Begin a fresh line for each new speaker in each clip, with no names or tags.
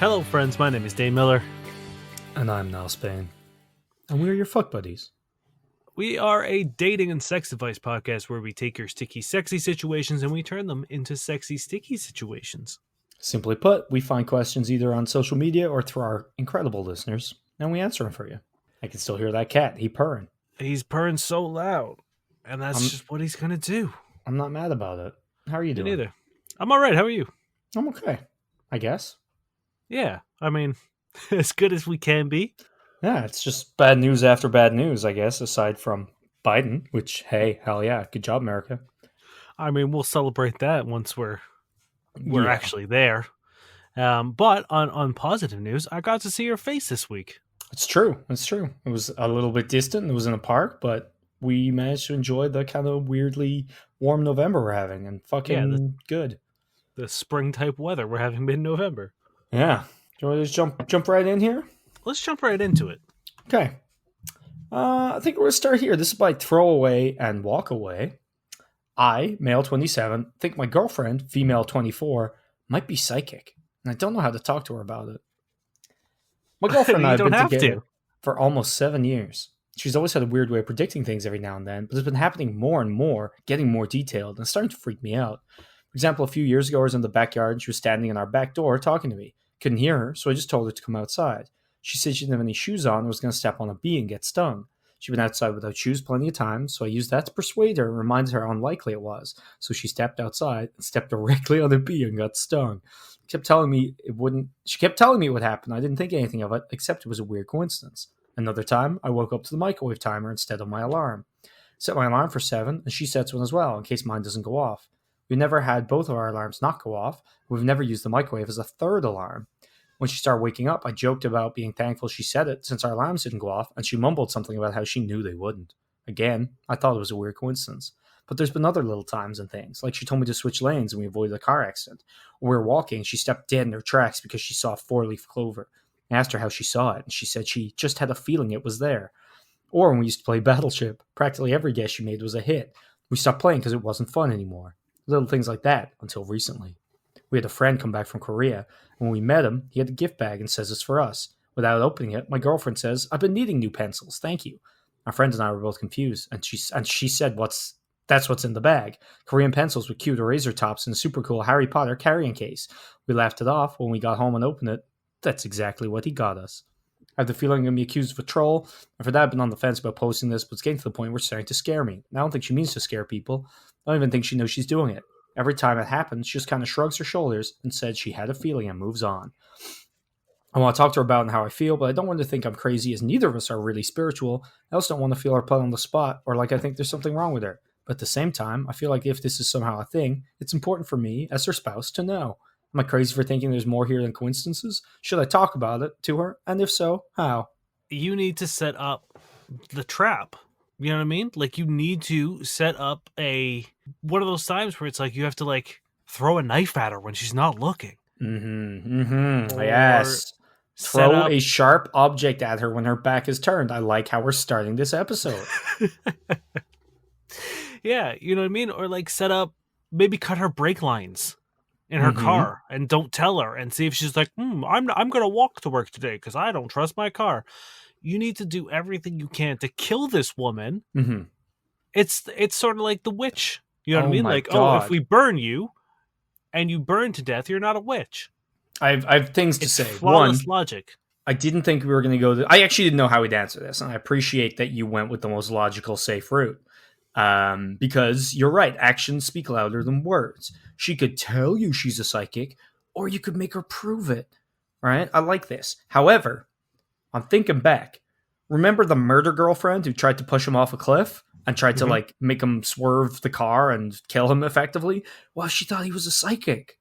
Hello, friends. My name is Dave Miller.
And I'm Niall Spain. And we're your fuck buddies.
We are a dating and sex advice podcast where we take your sticky, sexy situations and we turn them into sexy, sticky situations.
Simply put, we find questions either on social media or through our incredible listeners, and we answer them for you. I can still hear that cat. He's purring.
He's purring so loud, and that's just what he's going to do.
I'm not mad about it. How are you doing?
Me neither. I'm all right. How are you?
I'm okay, I guess.
Yeah, I mean, as good as we can be.
Yeah, it's just bad news after bad news, I guess, aside from Biden, which, hey, hell yeah, good job, America.
I mean, we'll celebrate that once we're actually there. But on positive news, I got to see your face this week.
It's true. It was a little bit distant. It was in a park, but we managed to enjoy the kind of weirdly warm November we're having, and fucking good.
The spring type weather we're having mid-November.
Yeah. Do you want to just jump right in here?
Let's jump right into it.
Okay. I think we're going to start here. This is by throwaway and walk away. I, male 27, think my girlfriend, female 24, might be psychic, and I don't know how to talk to her about it. My girlfriend and I have been together for almost 7 years. She's always had a weird way of predicting things every now and then, but it's been happening more and more, getting more detailed, and it's starting to freak me out. For example, a few years ago, I was in the backyard, and she was standing in our back door talking to me. Couldn't hear her, so I just told her to come outside. She said she didn't have any shoes on and was going to step on a bee and get stung. She'd been outside without shoes plenty of times, so I used that to persuade her and reminded her how unlikely it was. So she stepped outside and stepped directly on a bee and got stung. She kept telling me it would happen. I didn't think anything of it, except it was a weird coincidence. Another time, I woke up to the microwave timer instead of my alarm. Set my alarm for 7, and she sets one as well, in case mine doesn't go off. We've never had both of our alarms not go off. We've never used the microwave as a third alarm. When she started waking up, I joked about being thankful she said it since our alarms didn't go off, and she mumbled something about how she knew they wouldn't. Again, I thought it was a weird coincidence. But there's been other little times and things, like she told me to switch lanes and we avoided a car accident. Or we were walking, she stepped dead in her tracks because she saw a 4-leaf clover. I asked her how she saw it, and she said she just had a feeling it was there. Or when we used to play Battleship, practically every guess she made was a hit. We stopped playing because it wasn't fun anymore. Little things like that, until recently. We had a friend come back from Korea. When we met him, he had a gift bag and says it's for us. Without opening it, my girlfriend says, "I've been needing new pencils, thank you." Our friend and I were both confused, and she said, that's what's in the bag. Korean pencils with cute eraser tops and a super cool Harry Potter carrying case. We laughed it off. When we got home and opened it, that's exactly what he got us. I have the feeling I'm going to be accused of a troll, and for that I've been on the fence about posting this, but it's getting to the point where it's starting to scare me. I don't think she means to scare people. I don't even think she knows she's doing it. Every time it happens, she just kind of shrugs her shoulders and said she had a feeling and moves on. I want to talk to her about how I feel, but I don't want her to think I'm crazy, as neither of us are really spiritual. I also don't want to feel her put on the spot or like I think there's something wrong with her. But at the same time, I feel like if this is somehow a thing, it's important for me, as her spouse, to know. Am I crazy for thinking there's more here than coincidences? Should I talk about it to her? And if so, how?
You need to set up the trap. You know what I mean? Like, you need to set up one of those times where it's like you have to, like, throw a knife at her when she's not looking.
Yes. Throw a sharp object at her when her back is turned. I like how we're starting this episode.
Yeah, you know what I mean? Or, like, maybe cut her brake lines in her car and don't tell her and see if she's like, I'm going to walk to work today because I don't trust my car. You need to do everything you can to kill this woman.
Mm-hmm.
It's sort of like the witch. You know what I mean? Like,
God.
if we burn you and you burn to death, you're not a witch.
I have things to say.
Flawless logic.
I didn't think we were going to go... I actually didn't know how we'd answer this, and I appreciate that you went with the most logical, safe route. Because you're right, actions speak louder than words. She could tell you she's a psychic, or you could make her prove it. Right? I like this. However, I'm thinking back. Remember the murder girlfriend who tried to push him off a cliff and tried to like make him swerve the car and kill him effectively? Well, she thought he was a psychic.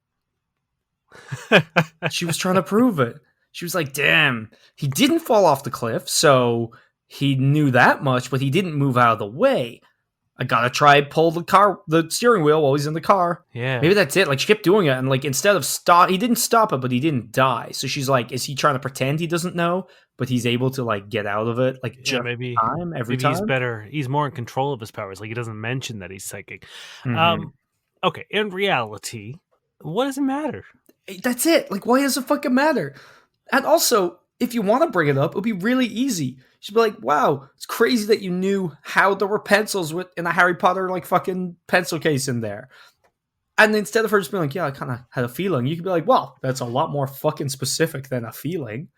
She was trying to prove it. She was like, damn, he didn't fall off the cliff, so he knew that much, but he didn't move out of the way. I gotta try pull the steering wheel while he's in the car.
Yeah.
Maybe that's it. Like, she kept doing it, and like, instead of he didn't stop it, but he didn't die. So she's like, is he trying to pretend he doesn't know, but he's able to like get out of it? Like, just
maybe
every time?
He's better. He's more in control of his powers. Like, he doesn't mention that he's psychic.
Mm-hmm.
Okay. In reality, what does it matter?
That's it. Like, why does it fucking matter? And also, if you want to bring it up, it would be really easy. She'd be like, "Wow, it's crazy that you knew how there were pencils with in a Harry Potter like fucking pencil case in there." And instead of her just being like, "Yeah, I kind of had a feeling," you could be like, "Well, that's a lot more fucking specific than a feeling."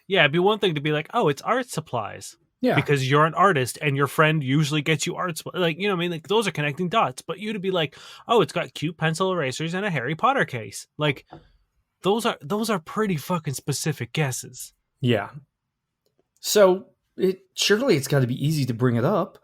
Yeah, it'd be one thing to be like, oh, it's art supplies
Yeah,
because you're an artist and your friend usually gets you art supplies. Like, you know what I mean? Like, those are connecting dots. But you to be like, oh, it's got cute pencil erasers and a Harry Potter case. Like, those are pretty fucking specific guesses.
yeah. So surely it's got to be easy to bring it up.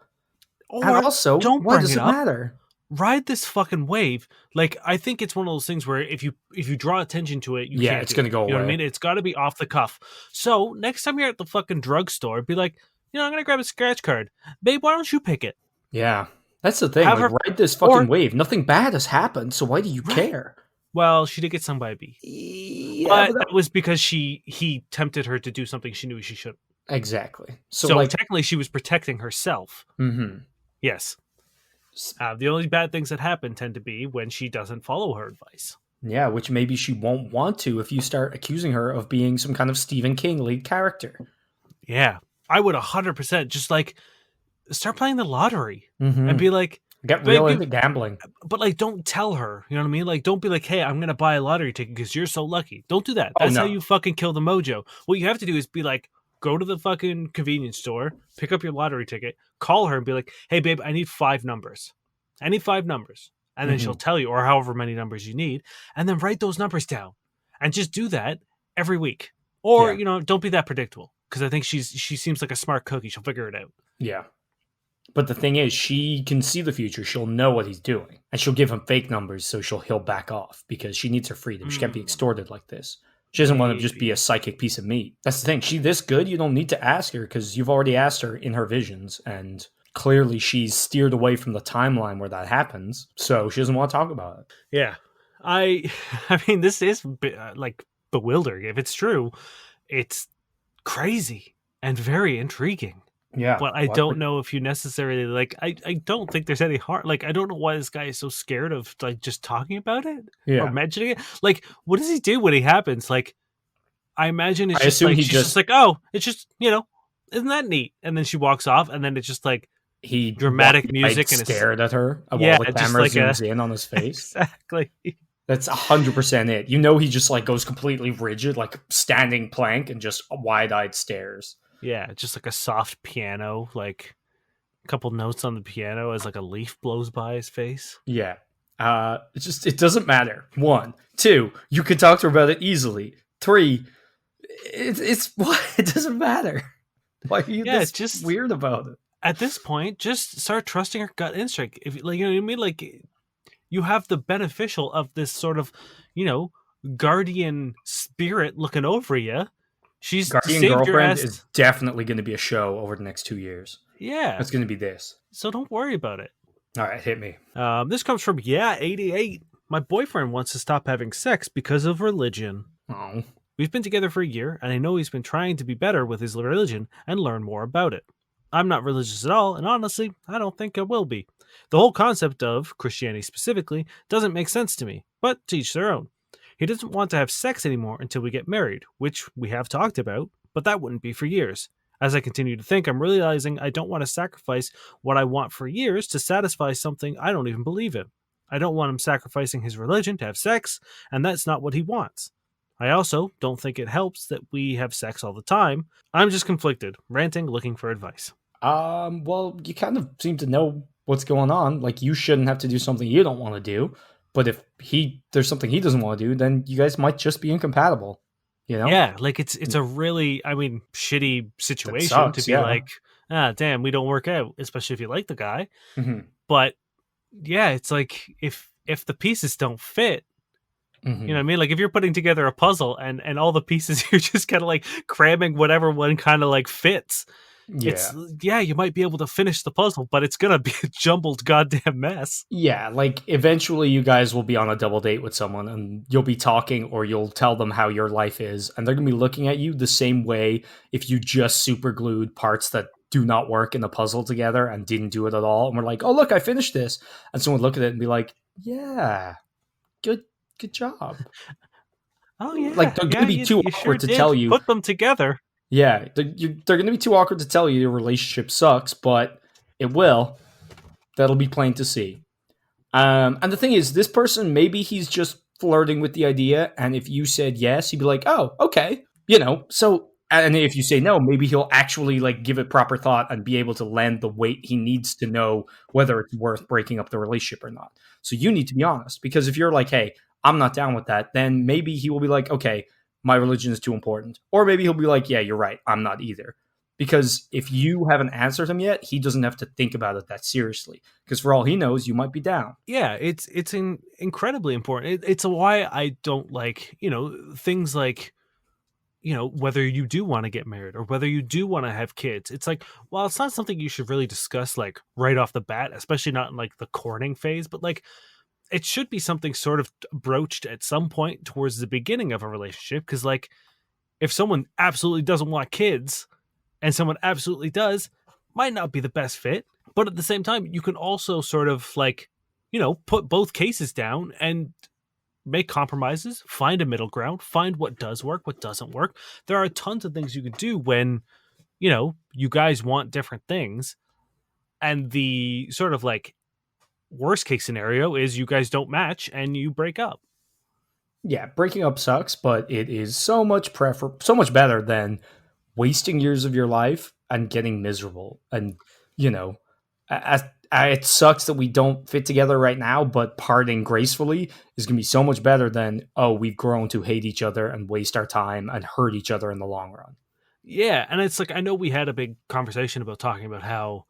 And
Or
also,
don't
why
bring
does
it
it
up.
matter?
Ride this fucking wave. Like, I think it's one of those things where if you draw attention to it, you
Yeah,
can't
it's
do
gonna
it.
go
You know what I
away.
mean? It's got to be off the cuff. So next time you're at the fucking drugstore, be like, I'm gonna grab a scratch card, babe. Why don't you pick it?
Yeah, that's the thing.
Have
Like,
her,
ride this fucking
or
wave. Nothing bad has happened, so why do you
right.
care?
Well, she did get stung by a bee,
Yeah,
but
but
that was because he tempted her to do something she knew she shouldn't.
exactly. So,
So
like,
technically, she was protecting herself.
mm-hmm.
Yes. The only bad things that happen tend to be when she doesn't follow her advice.
Yeah, which maybe she won't want to if you start accusing her of being some kind of Stephen King lead character.
Yeah, I would 100% just like start playing the lottery and
Mm-hmm.
be like,
Get real
baby,
into gambling.
but like, don't tell her. You know what I mean? Like, don't be like, hey, I'm gonna buy a lottery ticket because you're so lucky. Don't do that.
Oh
That's how
no.
you fucking kill the mojo. What you have to do is be like, go to the fucking convenience store, pick up your lottery ticket, call her and be like, hey, babe, I need 5 numbers. I need 5 numbers. And then she'll
Mm-hmm.
tell you, or however many numbers you need, and then write those numbers down and just do that every week. Or,
Yeah.
don't be that predictable because I think she seems like a smart cookie. She'll figure it out.
Yeah. But the thing is, she can see the future. She'll know what he's doing. And she'll give him fake numbers so he'll back off because she needs her freedom. She can't be
Mm,
extorted like this. She doesn't want to just be a
maybe.
psychic piece of meat. That's the thing. She this good, you don't need to ask her because you've already asked her in her visions. And clearly she's steered away from the timeline where that happens. So she doesn't want to talk about it.
Yeah. I I mean this is like bewildering. If it's true, it's crazy and very intriguing.
Yeah.
But I
Well,
don't know if you necessarily like I don't think there's any harm. Like I don't know why this guy is so scared of like just talking about it or
yeah.
mentioning it. Like what does he do when it happens? Like I imagine it's
I
just
assume
like
he
she's just
just
like, "Oh, it's just, isn't that neat?" And then she walks off and then it's just like
he
dramatic
wide-eyed
music and it's
stared at her while
yeah,
the
just
camera
like a
zooms in on his face.
exactly.
That's 100% it. You know, he just like goes completely rigid, like standing plank, and just wide-eyed stares.
Yeah, just like a soft piano, like a couple notes on the piano as like a leaf blows by his face.
Yeah. It doesn't matter. One, two, you can talk to her about it easily. Three, it's what it doesn't matter. Why are you
Yeah, it's
this
just
weird about it?
at this point, just start trusting her gut instinct. If like you know what I mean, like you have the beneficial of this sort of, you know, guardian spirit looking over you. She's
Guardian
saved your
Girlfriend
ass.
is definitely going to be a show over the next 2 years.
Yeah,
It's going to be this.
so don't worry about it.
All right, hit me.
This comes from 88. My boyfriend wants to stop having sex because of religion.
Oh,
We've been together for a year, and I know he's been trying to be better with his religion and learn more about it. I'm not religious at all, and honestly, I don't think I will be. The whole concept of, Christianity specifically, doesn't make sense to me, but to each their own. He doesn't want to have sex anymore until we get married, which we have talked about, but that wouldn't be for years. As I continue to think, I'm realizing I don't want to sacrifice what I want for years to satisfy something I don't even believe in. I don't want him sacrificing his religion to have sex, and that's not what he wants. I also don't think it helps that we have sex all the time. I'm just conflicted, ranting, looking for advice.
well, you kind of seem to know what's going on. Like, you shouldn't have to do something you don't want to do. But if there's something he doesn't want to do, then you guys might just be incompatible. You know,
Yeah, like it's a really, shitty
that
situation to
sucks.
be
Yeah.
like, damn, we don't work out, especially if you like the guy.
Hmm.
But yeah, it's like if the pieces don't fit, you know what
Hmm.
I mean? Like if you're putting together a puzzle and all the pieces you're just kind of like cramming whatever one kind of like fits.
Yeah.
It's yeah, you might be able to finish the puzzle, but it's gonna be a jumbled goddamn mess.
Yeah, like eventually you guys will be on a double date with someone and you'll be talking or you'll tell them how your life is and they're going to be looking at you the same way if you just super glued parts that do not work in the puzzle together and didn't do it at all and we're like, "Oh, look, I finished this." And someone would look at it and be like, "Yeah, good job."
Oh
Like
yeah,
they're going
yeah,
to be too
you sure
awkward to tell
did
you.
put them together.
Yeah, they're going to be too awkward to tell you your relationship sucks, but it will. That'll be plain to see. And the thing is, this person, maybe he's just flirting with the idea. And if you said yes, he'd be like, oh, okay. So, and if you say no, maybe he'll actually like give it proper thought and be able to lend the weight he needs to know whether it's worth breaking up the relationship or not. So you need to be honest, because if you're like, hey, I'm not down with that, then maybe he will be like, okay, my religion is too important. Or maybe he'll be like, yeah, you're right. I'm not either. Because if you haven't answered him yet, he doesn't have to think about it that seriously. Because for all he knows, you might be down.
Yeah, incredibly important. It's why I don't like things like whether you do want to get married or whether you do want to have kids. It's like, well, it's not something you should really discuss like right off the bat, especially not in like the courting phase, but like it should be something sort of broached at some point towards the beginning of a relationship. Because like if someone absolutely doesn't want kids and someone absolutely does, might not be the best fit. But at the same time, you can also sort of like, put both cases down and make compromises, find a middle ground, find what does work, what doesn't work. There are tons of things you can do when, you guys want different things. And the sort of like worst case scenario is you guys don't match and you break up.
Yeah, breaking up sucks, but it is so much better than wasting years of your life and getting miserable. And you know, it sucks that we don't fit together right now, but parting gracefully is going to be so much better than we've grown to hate each other and waste our time and hurt each other in the long run.
Yeah. And it's like, I know we had a big conversation about talking about how,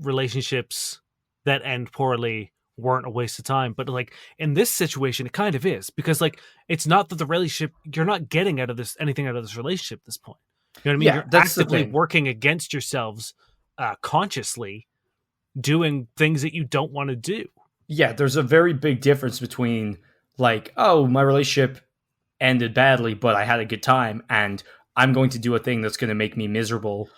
relationships that end poorly weren't a waste of time. But like in this situation, it kind of is because like it's not that the relationship, you're not getting out of this anything out of this relationship at this point. You know what I mean?
Yeah,
You're
that's the
actively
thing.
working against yourselves consciously doing things that you don't want to do.
Yeah, there's a very big difference between like, oh, my relationship ended badly, but I had a good time, and I'm going to do a thing that's going to make me miserable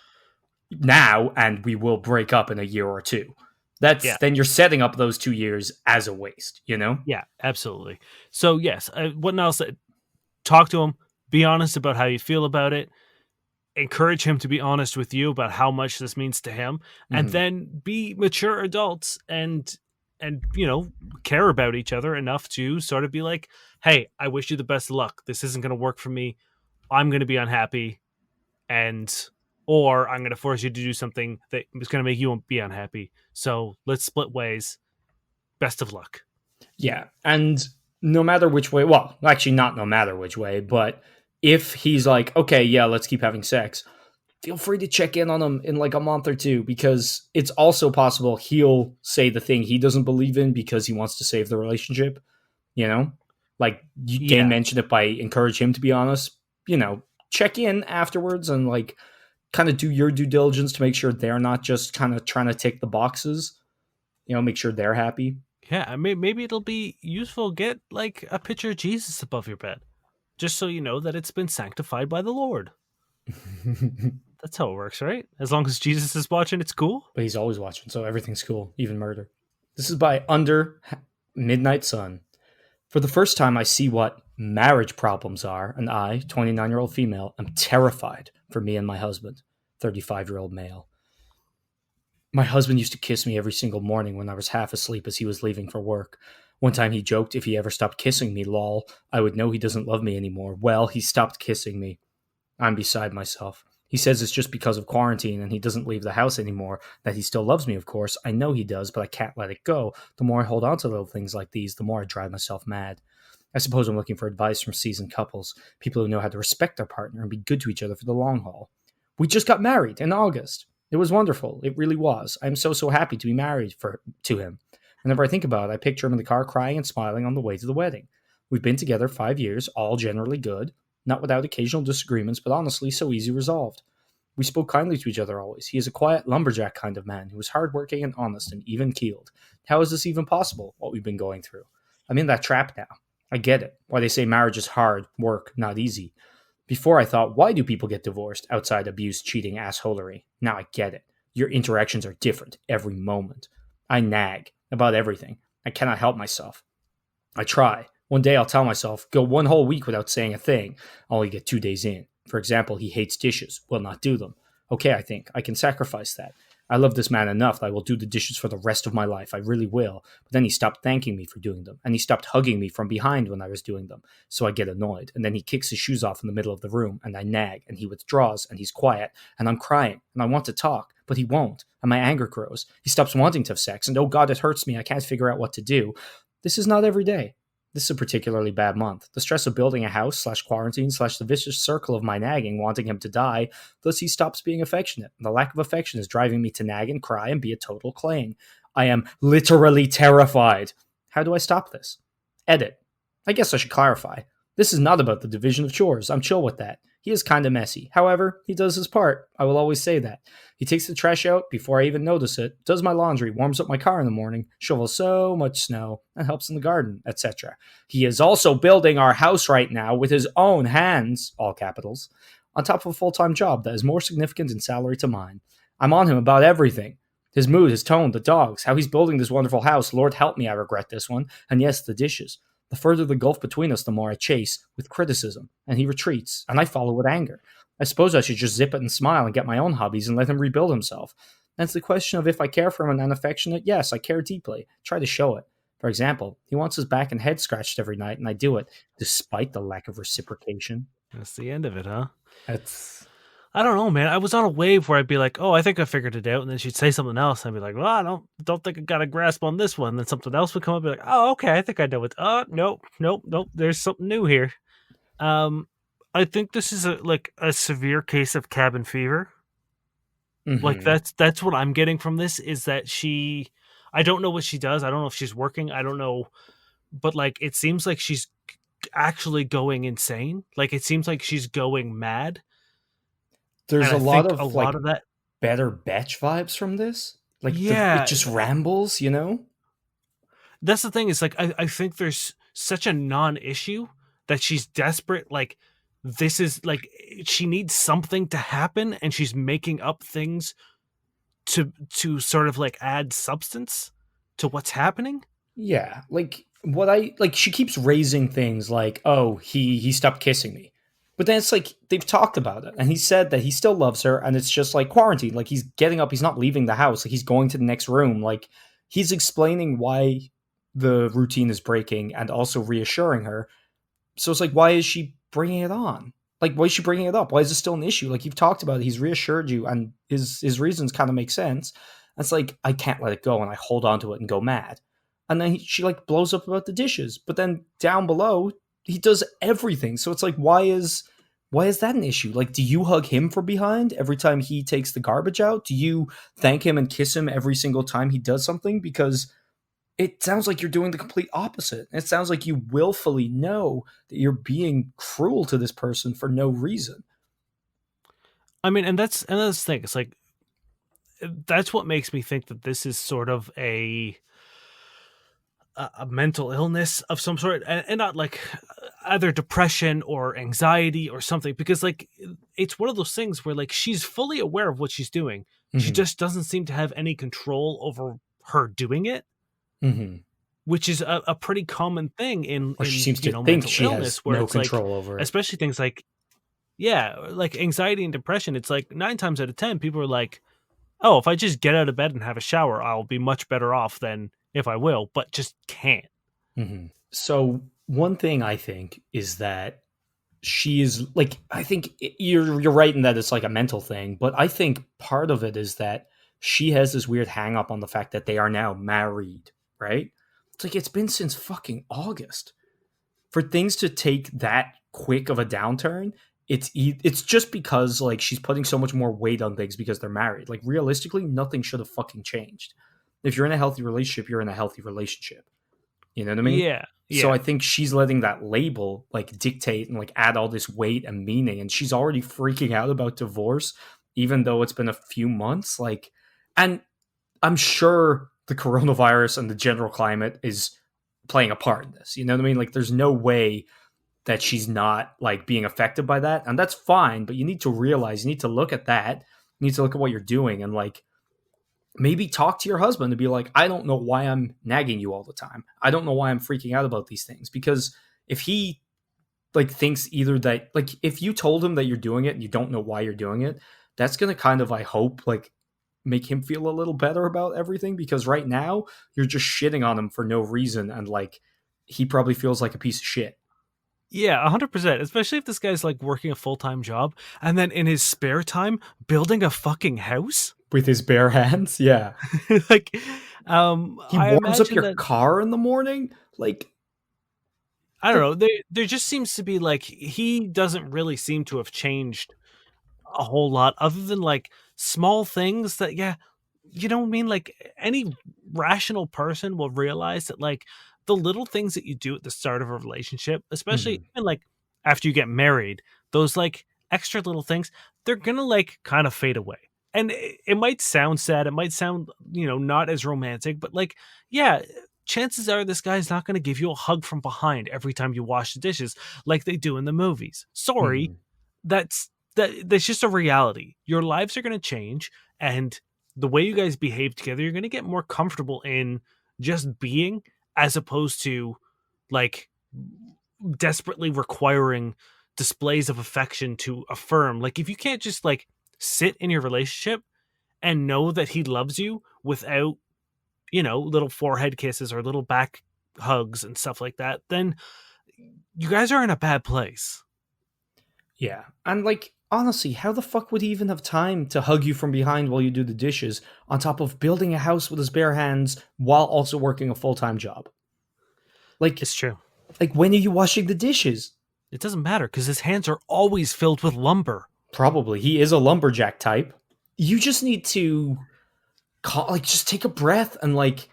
now, and we will break up in a year or two. That's
Yeah.
then you're setting up those 2 years as a waste, you know?
Yeah, absolutely. So yes, what else? Talk to him. Be honest about how you feel about it. Encourage him to be honest with you about how much this means to him, and
Mm-hmm.
then be mature adults and care about each other enough to sort of be like, hey, I wish you the best of luck. This isn't going to work for me. I'm going to be unhappy, and or I'm going to force you to do something that is going to make you be unhappy. So let's split ways. Best of luck.
Yeah, and no matter which way, well, actually, not no matter which way, but if he's like, okay, yeah, let's keep having sex, feel free to check in on him in like a month or two because it's also possible he'll say the thing he doesn't believe in because he wants to save the relationship, you know? Like Dane
Yeah,
mentioned it by encourage him to be honest, check in afterwards and like kind of do your due diligence to make sure they're not just kind of trying to tick the boxes, make sure they're happy.
yeah. Maybe it'll be useful. Get like a picture of Jesus above your bed, just so you know that it's been sanctified by the Lord. That's how it works, right? As long as Jesus is watching, it's cool.
But he's always watching, so everything's cool, even murder. This is by Under Midnight Sun. For the first time, I see what marriage problems are, and I, 29-year-old female, am terrified for me and my husband, 35-year-old male. My husband used to kiss me every single morning when I was half asleep as he was leaving for work. One time he joked if he ever stopped kissing me, lol, I would know he doesn't love me anymore. Well, he stopped kissing me. I'm beside myself. He says it's just because of quarantine and he doesn't leave the house anymore, that he still loves me, of course. I know he does, but I can't let it go. The more I hold on to little things like these, the more I drive myself mad. I suppose I'm looking for advice from seasoned couples, people who know how to respect their partner and be good to each other for the long haul. We just got married in August. It was wonderful. It really was. I'm so happy to be married to him. Whenever I think about it, I picture him in the car crying and smiling on the way to the wedding. We've been together 5 years, all generally good, not without occasional disagreements, but honestly so easy resolved. We spoke kindly to each other always. He is a quiet lumberjack kind of man who is hardworking and honest and even keeled. How is this even possible, what we've been going through? I'm in that trap now. I get it. Why they say marriage is hard work, not easy. Before I thought, why do people get divorced outside abuse, cheating, assholery? Now I get it. Your interactions are different every moment. I nag about everything. I cannot help myself. I try, One day I'll tell myself, go one whole week without saying a thing. I'll only get 2 days in. For example, he hates dishes, will not do them. Okay, I think, I can sacrifice that. I love this man enough that I will do the dishes for the rest of my life. I really will. But then he stopped thanking me for doing them, and he stopped hugging me from behind when I was doing them. So I get annoyed, and then he kicks his shoes off in the middle of the room, and I nag, and he withdraws, and he's quiet, and I'm crying, and I want to talk, but he won't, and my anger grows. He stops wanting to have sex, and oh god, it hurts me. I can't figure out what to do. This is not every day. This is a particularly bad month. The stress of building a house slash quarantine slash the vicious circle of my nagging, wanting him to die, thus he stops being affectionate. The lack of affection is driving me to nag and cry and be a total clang. I am literally terrified. How do I stop this? Edit. I guess I should clarify. This is not about the division of chores. I'm chill with that. He is kinda messy. However, he does his part. I will always say that. He takes the trash out before I even notice it, does my laundry, warms up my car in the morning, shovels so much snow, and helps in the garden, etc. He is also building our house right now with his own hands, all capitals, on top of a full-time job that is more significant in salary to mine. I'm on him about everything. His mood, his tone, the dogs, how he's building this wonderful house. Lord help me, I regret this one. And yes, the dishes. The further the gulf between us, the more I chase with criticism, and he retreats, and I follow with anger. I suppose I should just zip it and smile and get my own hobbies and let him rebuild himself. That's the question of if I care for him and I'm affectionate. Yes, I care deeply. Try to show it. For example, he wants his back and head scratched every night, and I do it, despite the lack of reciprocation.
That's the end of it, huh?
That's
I don't know, man. I was on a wave where I'd be like, "Oh, I think I figured it out," and then she'd say something else, and I'd be like, "Well, I don't think I got a grasp on this one." And then something else would come up, and be like, "Oh, okay, I think I know it." Nope, nope, nope. There's something new here. Um, I think this is a severe case of cabin fever. Like
mm-hmm.
that's what I'm getting from this is that I don't know what she does. I don't know if she's working. I don't know, but like it seems like she's actually going insane. Like it seems like she's going mad,
There's
and
a
I
lot
think a
of like
lot of that.
better batch vibes from this. Like it
Yeah,
just rambles, you know?
that's the thing is like I think there's such a non-issue that she's desperate. Like this is like she needs something to happen, and she's making up things to sort of like add substance to what's happening.
Yeah, like what I like she keeps raising things like, "Oh, he stopped kissing me." But then it's like they've talked about it and he said that he still loves her and it's just like quarantine. Like he's getting up, he's not leaving the house, like he's going to the next room. Like he's explaining why the routine is breaking and also reassuring her. So it's like why is she bringing it on? Like why is she bringing it up? Why is it still an issue? Like you've talked about it, he's reassured you and his reasons kind of make sense. It's like I can't let it go and I hold on to it and go mad and then she like blows up about the dishes. But then down below, he does everything. So it's like, why is that an issue? Like, do you hug him from behind every time he takes the garbage out? Do you thank him and kiss him every single time he does something? Because it sounds like you're doing the complete opposite. It sounds like you willfully know that you're being cruel to this person for no reason.
I mean, and that's the thing. It's like that's what makes me think that this is sort of a mental illness of some sort, and not like either depression or anxiety or something. Because like it's one of those things where like she's fully aware of what she's doing. She
Mm-hmm.
just doesn't seem to have any control over her doing it,
Mm-hmm.
which is a pretty common thing
Or she
in
seems to think
mental
she has
illness, where
no
it's like
control over it.
especially things like yeah, like anxiety and depression. It's like 9 times out of 10 people are like, oh, if I just get out of bed and have a shower, I'll be much better off than if I will, but just can't.
Mm-hmm. So one thing I think is that she is like I think you're right in that it's like a mental thing, but I think part of it is that she has this weird hang up on the fact that they are now married, right? It's like it's been since fucking August. For things to take that quick of a downturn, it's just because like she's putting so much more weight on things because they're married. Like realistically, nothing should have fucking changed. If you're in a healthy relationship, you're in a healthy relationship. You know what I mean?
Yeah,
So
yeah.
I think she's letting that label like dictate and like add all this weight and meaning, and she's already freaking out about divorce, even though it's been a few months. Like, and I'm sure the coronavirus and the general climate is playing a part in this. You know what I mean? Like, there's no way that she's not like being affected by that, and that's fine. But you need to realize, you need to look at that. You need to look at what you're doing, and like maybe talk to your husband and be like, I don't know why I'm nagging you all the time. I don't know why I'm freaking out about these things. Because if he like thinks either that, like, if you told him that you're doing it and you don't know why you're doing it, that's gonna kind of, I hope, like, make him feel a little better about everything. Because right now you're just shitting on him for no reason, and like he probably feels like a piece of shit.
Yeah, 100%. Especially if this guy's like working a full time job and then in his spare time building a fucking house.
With his bare hands, yeah.
Like,
He
I
warms up
imagine
your
that
car in the morning, like
I don't
that.
know. There just seems to be like he doesn't really seem to have changed a whole lot other than like small things that yeah, you know what I mean? Like any rational person will realize that like the little things that you do at the start of a relationship, especially
Mhm.
even like after you get married, those like extra little things, they're gonna like kind of fade away. And it might sound sad, it might sound, not as romantic, but like, yeah, chances are this guy's not gonna give you a hug from behind every time you wash the dishes like they do in the movies. Sorry,
Mhm.
that's just a reality. Your lives are going to change, and the way you guys behave together, you're going to get more comfortable in just being, as opposed to like desperately requiring displays of affection to affirm. Like if you can't just like sit in your relationship and know that he loves you without, little forehead kisses or little back hugs and stuff like that, then you guys are in a bad place.
Yeah. And like, honestly, how the fuck would he even have time to hug you from behind while you do the dishes, on top of building a house with his bare hands while also working a full-time job? Like
It's true.
like when are you washing the dishes?
It doesn't matter because his hands are always filled with lumber.
Probably. He is a lumberjack type. You just need to like just take a breath and like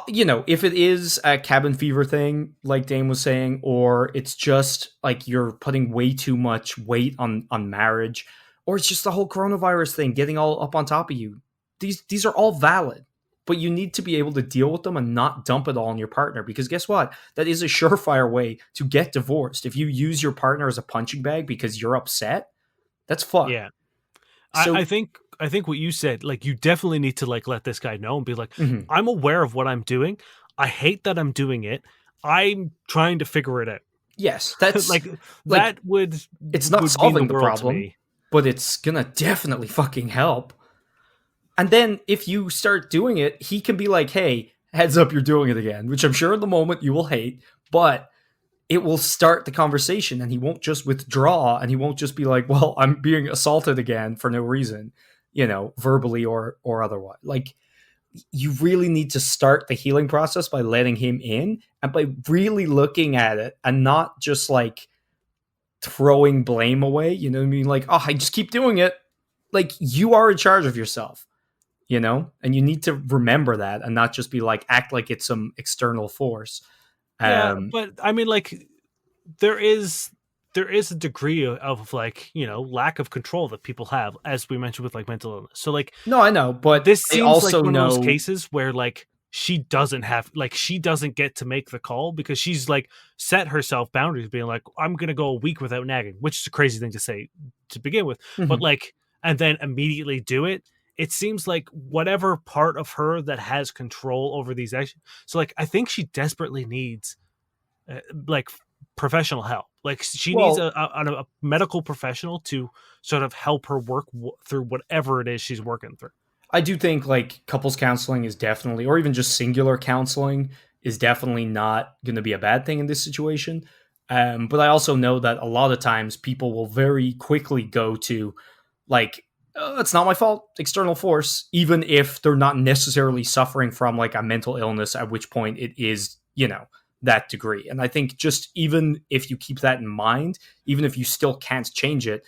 if it is a cabin fever thing, like Dane was saying, or it's just like you're putting way too much weight on marriage, or it's just the whole coronavirus thing getting all up on top of you. These are all valid, but you need to be able to deal with them and not dump it all on your partner. Because guess what? That is a surefire way to get divorced. If you use your partner as a punching bag because you're upset, that's fucked.
Yeah. I
So,
think I think what you said, like you definitely need to like let this guy know and be like,
mhm.
I'm aware of what I'm doing. I hate that I'm doing it. I'm trying to figure it out.
Yes, that's
Like
like
that would
it's not
mean the
solving the
world to
problem,
me.
but it's gonna definitely fucking help. And then if you start doing it, he can be like, hey, heads up, you're doing it again, which I'm sure in the moment you will hate, but it will start the conversation and he won't just withdraw and he won't just be like, well, I'm being assaulted again for no reason, verbally or otherwise. Like, you really need to start the healing process by letting him in and by really looking at it and not just like throwing blame away. You know what I mean? Like, oh, I just keep doing it. Like, you are in charge of yourself, and you need to remember that and not just be like, act like it's some external force.
Yeah,
Um,
but I mean like there is there is a degree of like, lack of control that people have as we mentioned with like mental illness. So like
no, I know, but
this
I
seems like
also
one of those
know.
cases where like she doesn't get to make the call because she's like set herself boundaries being like I'm going to go a week without nagging, which is a crazy thing to say to begin with, but
Mhm.
like and then immediately do it. It seems like whatever part of her that has control over these actions. So like I think she desperately needs like professional help. Like she needs
Well,
a medical professional to sort of help her work through whatever it is she's working through.
I do think like couples counseling is definitely, or even just singular counseling is definitely not going to be a bad thing in this situation. But I also know that a lot of times people will very quickly go to like, it's not my fault, external force, even if they're not necessarily suffering from like a mental illness, at which point it is, that degree. And I think just even if you keep that in mind, even if you still can't change it,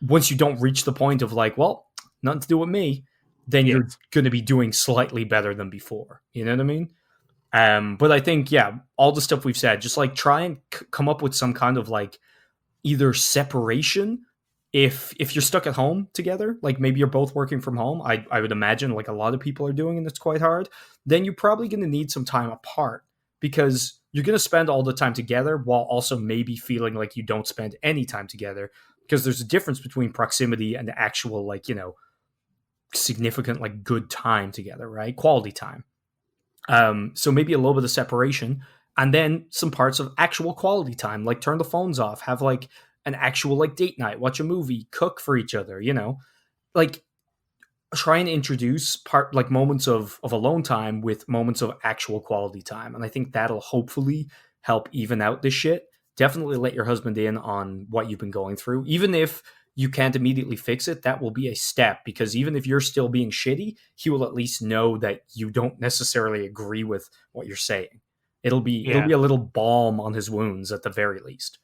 once you don't reach the point of like, well, nothing to do with me, then you're
Yes.
going to be doing slightly better than before. You know what I mean? But I think, yeah, all the stuff we've said, just like try and come up with some kind of like either separation if you're stuck at home together, like maybe you're both working from home. I would imagine like a lot of people are doing, and it's quite hard. Then you're probably going to need some time apart because you're going to spend all the time together while also maybe feeling like you don't spend any time together because there's a difference between proximity and actual like significant, like good time together, right? Quality time. So maybe a little bit of separation, and then some parts of actual quality time, like turn the phones off, have like an actual like date night, watch a movie, cook for each other, like try and introduce part like moments of alone time with moments of actual quality time. And I think that'll hopefully help even out this shit. Definitely let your husband in on what you've been going through. Even if you can't immediately fix it, that will be a step, because even if you're still being shitty, he will at least know that you don't necessarily agree with what you're saying. It'll be
Yeah.
a little balm on his wounds at the very least.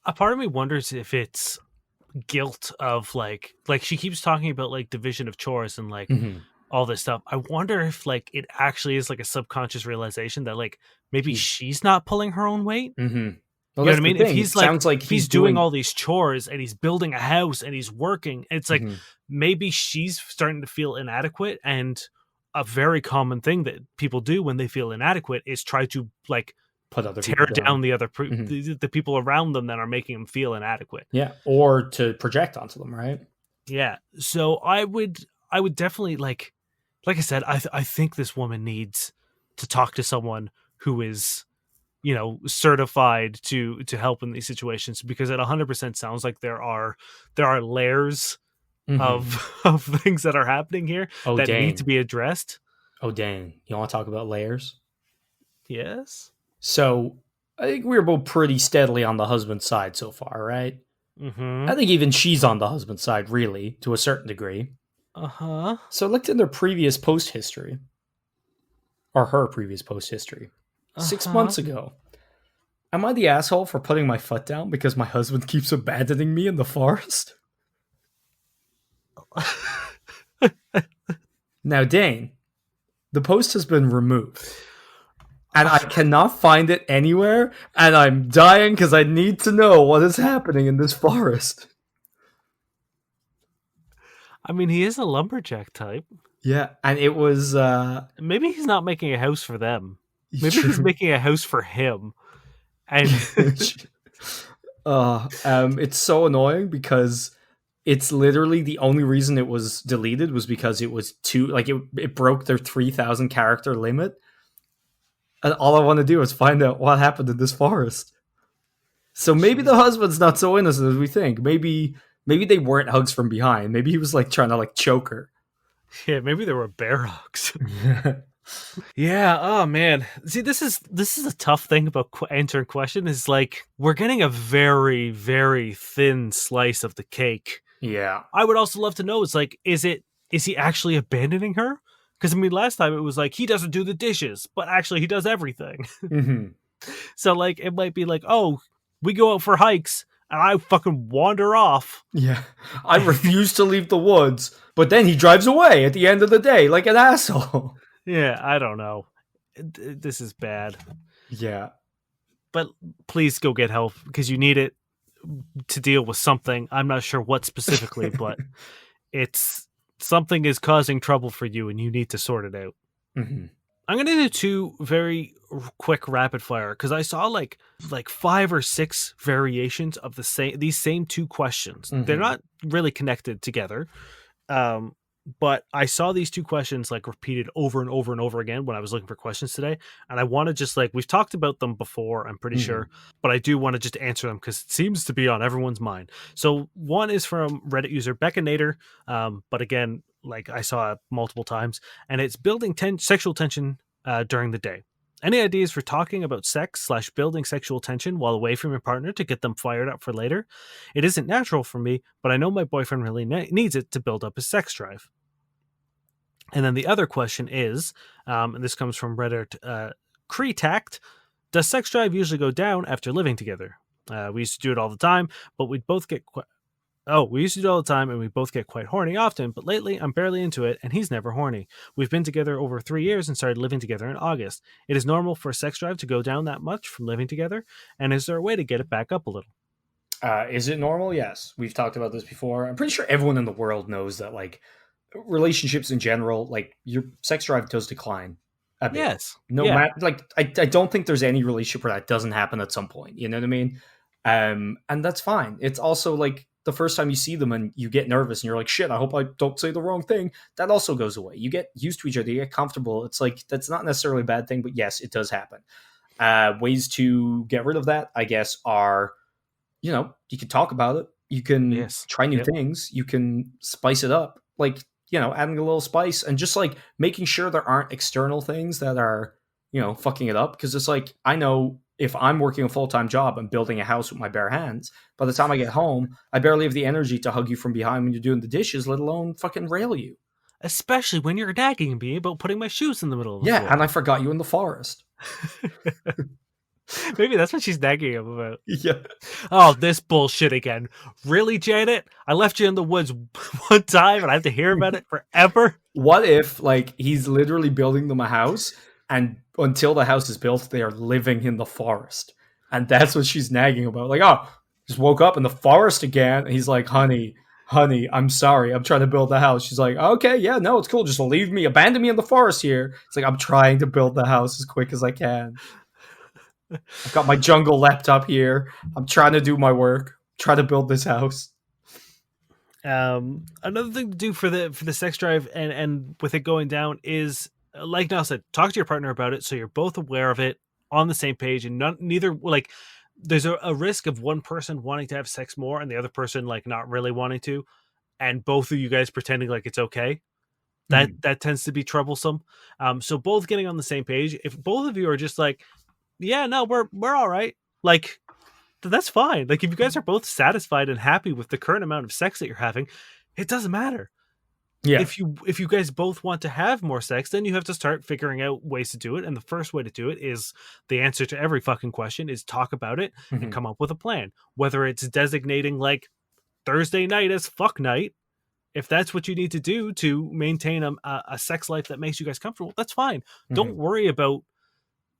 A part of me wonders if it's guilt of like she keeps talking about like division of chores and like
Mm-hmm.
all this stuff. I wonder if like it actually is like a subconscious realization that like maybe
He's
she's not pulling her own weight.
mm-hmm. Well,
You know what
that's
I
the
mean? If
thing.
he's
It
like
sounds like
if
he's
he's doing
doing.
all these chores and he's building a house and he's working, it's like
Mm-hmm.
maybe she's starting to feel inadequate. And a very common thing that people do when they feel inadequate is try to like
Put other
tear
people
down
down.
the other
Mm-hmm.
the people around them that are making them feel inadequate.
Yeah, or to project onto them, right?
Yeah. So I would definitely like I said, I think this woman needs to talk to someone who is, certified to help in these situations, because it 100% sounds like there are layers
Mm-hmm.
of of things that are happening here
Oh
that need to
dang.
be addressed.
Oh dang. You want to talk about layers?
Yes.
So I think we're both pretty steadily on the husband side so far, right? I
Mhm.
think even she's on the husband side, really, to a certain degree.
Uh-huh.
So I looked in their previous post history, or her previous post history. 6 months
Uh-huh.
ago. Am I the asshole for putting my foot down because my husband keeps abandoning me in the forest? Now, Dane, the post has been removed, and I cannot find it anywhere, and I'm dying because I need to know what is happening in this forest.
I mean, he is a lumberjack type.
Yeah, and it was
Maybe he's not making a house for them. Maybe he's
true.
making a house for him. And
It's so annoying because it's literally the only reason it was deleted was because it was too like it broke their 3,000 character limit, and all I want to do is find out what happened in this forest. So maybe the
jeez.
husband's not so innocent as we think. Maybe they weren't hugs from behind. Maybe he was like trying to like choke her.
Yeah, maybe there were bear hugs. Yeah. Oh man. See, this is a tough thing about answering question. Is like we're getting a very very thin slice of the cake.
Yeah.
I would also love to know. It's like, is he actually abandoning her? Because I mean, last time it was like he doesn't do the dishes, but actually he does everything.
Hmm.
So like it might be like, oh, we go out for hikes and I fucking wander off.
Yeah. I refuse to leave the woods, but then he drives away at the end of the day like an asshole.
Yeah, I don't know. This is bad.
Yeah.
But please go get help because you need it to deal with something. I'm not sure what specifically, but it's something is causing trouble for you and you need to sort it out.
Hmm.
I'm gonna do two very quick rapid fire because I saw like five or six variations of these same two questions. They're
Hmm.
not really connected together, um, but I saw these two questions like repeated over and over and over again when I was looking for questions today, and I want to just like we've talked about them before, I'm pretty
Hmm.
sure, but I do want to just answer them because it seems to be on everyone's mind. So one is from Reddit user Becca Nader, but again, like I saw it multiple times, and it's building sexual tension during the day. Any ideas for talking about sex / building sexual tension while away from your partner to get them fired up for later? It isn't natural for me, but I know my boyfriend really needs it to build up his sex drive. And then the other question is, and this comes from Reddit Cretact, does sex drive usually go down after living together? We used to do it all the time, but we'd both get we used to do it all the time and we both get quite horny often, but lately I'm barely into it and he's never horny. We've been together over 3 years and started living together in August. It is normal for a sex drive to go down that much from living together, and is there a way to get it back up a little?
Is it normal? Yes. We've talked about this before. I'm pretty sure everyone in the world knows that, like, relationships in general, like, your sex drive does decline a bit.
Yes.
No
Yeah.
matter, like, I don't think there's any relationship where that doesn't happen at some point. You know what I mean? And that's fine. It's also like the first time you see them and you get nervous and you're like, shit, I hope I don't say the wrong thing. That also goes away. You get used to each other, you get comfortable. It's like, that's not necessarily a bad thing, but yes, it does happen. Ways to get rid of that, I guess, are, you can talk about it. You can
Yes.
try new
Yep.
things. You can spice it up. Like, adding a little spice and just like making sure there aren't external things that are, fucking it up. Cause it's like, I know if I'm working a full time job and building a house with my bare hands, by the time I get home, I barely have the energy to hug you from behind when you're doing the dishes, let alone fucking rail you.
Especially when you're nagging me about putting my shoes in the middle of the
Yeah. And
floor.
I forgot you in the forest.
Maybe that's what she's nagging him about.
Yeah.
Oh, this bullshit again. Really, Janet? I left you in the woods one time and I have to hear about it forever?
What if like he's literally building them a house and until the house is built they are living in the forest, and that's what she's nagging about, like, oh, just woke up in the forest again, and he's like, honey, I'm sorry, I'm trying to build the house. She's like, okay, yeah, no, it's cool, just abandon me in the forest here. It's like, I'm trying to build the house as quick as I can. I've got my jungle laptop here, I'm trying to do my work, try to build this house.
Another thing to do for the sex drive and with it going down is, like Niall said, talk to your partner about it so you're both aware of it, on the same page, and neither, like, there's a risk of one person wanting to have sex more and the other person like not really wanting to, and both of you guys pretending like it's okay.
Mhm.
That tends to be troublesome. So both getting on the same page. If both of you are just like, yeah, no, we're all right, like, that's fine. Like, if you guys are both satisfied and happy with the current amount of sex that you're having, it doesn't matter.
Yeah.
If you guys both want to have more sex, then you have to start figuring out ways to do it. And the first way to do it is, the answer to every fucking question is, talk about it and
Mhm.
come up with a plan. Whether it's designating like Thursday night as fuck night, if that's what you need to do to maintain a sex life that makes you guys comfortable, that's fine. Don't
Mhm.
worry about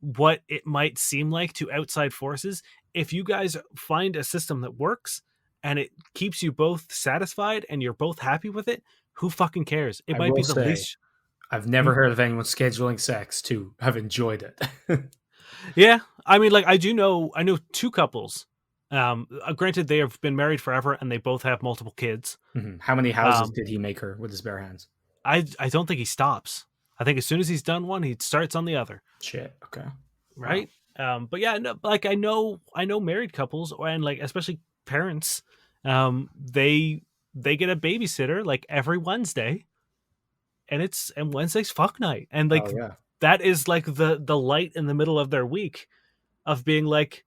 what it might seem like to outside forces. If you guys find a system that works and it keeps you both satisfied and you're both happy with it, who fucking cares? It
I
might
will
be the
say,
least.
I've
Hmm?
never heard of anyone scheduling sex to have enjoyed it.
Yeah, I mean, like, I know two couples. Granted, they have been married forever and they both have multiple kids.
Mhm. How many houses
Um,
did he make her with his bare hands?
I don't think he stops. I think as soon as he's done one, he starts on the other.
Shit. Okay. Wow.
Right. But yeah, no, like, I know married couples, and like, especially parents, they get a babysitter like every Wednesday, and Wednesday's fuck night, and
Oh
like,
yeah.
that is like the light in the middle of their week, of being like,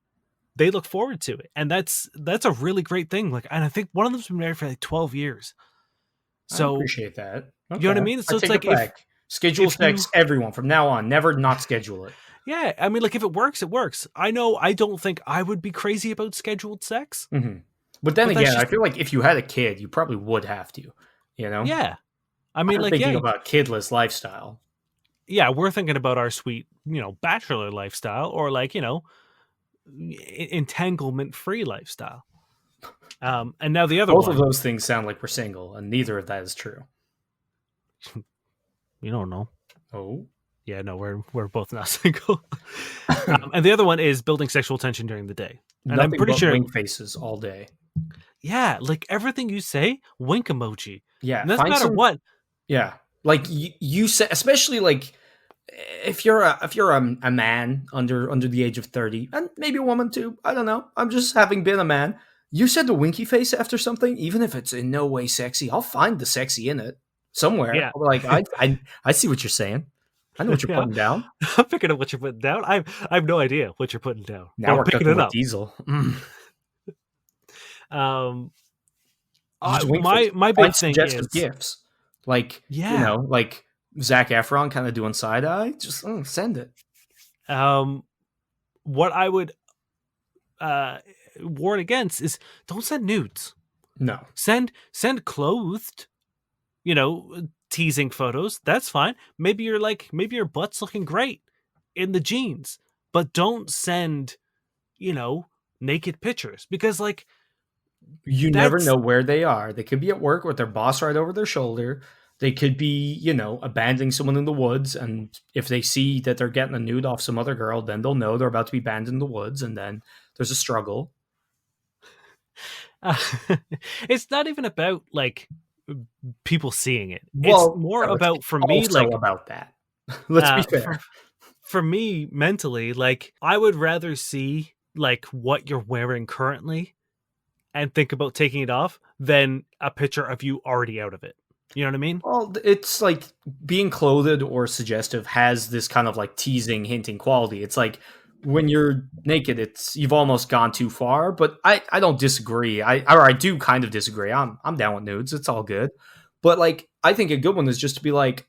they look forward to it, and that's a really great thing. Like, and I think one of them's been married for like 12 years.
I
So,
appreciate that.
you know what
Okay.
I mean?
I
So it's
take
like,
it back. Schedule
if you
sex, everyone, from now on. Never not schedule it.
yeah, I mean, like, if it works, it works. I know I don't think I would be crazy about scheduled sex,
Hmm. But then
but that's
again, I
just,
feel like if you had a kid, you probably would have to. You know,
yeah. I mean,
I'm
like, yeah,
thinking about kidless lifestyle.
yeah, we're thinking about our sweet, bachelor lifestyle, or like, entanglement free lifestyle. And now the other
Both of
one,
those things sound like we're single, and neither of that is true.
you don't know.
Oh.
Yeah, no, we're both not single. And the other one is building sexual tension during the day. And I'm
Nothing
pretty
but
sure,
wink faces all day.
yeah, like, everything you say, wink emoji.
Yeah.
And that's no
Find
matter
some.
what.
Yeah. Like you said, especially like if you're a man under the age of 30, and maybe a woman too, I don't know, I'm just having been a man, you said the winky face after something, even if it's in no way sexy, I'll find the sexy in it somewhere.
Yeah.
I'll be like, I see what you're saying, I know what you're
Yeah.
putting down.
I'm picking up what you're putting down. I have no idea what you're putting down, but
Now
I'm
we're
picking
cooking
it
with
up.
Diesel.
Um,
Just wink face.
my
Find
big thing
suggestive
is,
gifts, like,
yeah.
like Zach Efron kind of doing side eye. Just send it.
Um, what I would uh warn against is, don't send nudes.
No.
Send clothed, teasing photos. That's fine. Maybe your butt's looking great in the jeans, but don't send, you know, naked pictures, because like,
You never
that's
know where they are. They could be at work with their boss right over their shoulder. They could be, abandoning someone in the woods. And if they see that they're getting a nude off some other girl, then they'll know they're about to be abandoned in the woods. And then there's a struggle.
Uh, it's not even about like people seeing it. It's
Well,
more
no, it's
about for me
also
like
about that. Let's be fair.
for me mentally, like I would rather see like what you're wearing currently and think about taking it off than a picture of you already out of it. You know what I mean?
Well, it's like being clothed or suggestive has this kind of like teasing, hinting quality. It's like when you're naked, it's you've almost gone too far. But I don't disagree. I do kind of disagree. I'm down with nudes. It's all good. But like I think a good one is just to be like,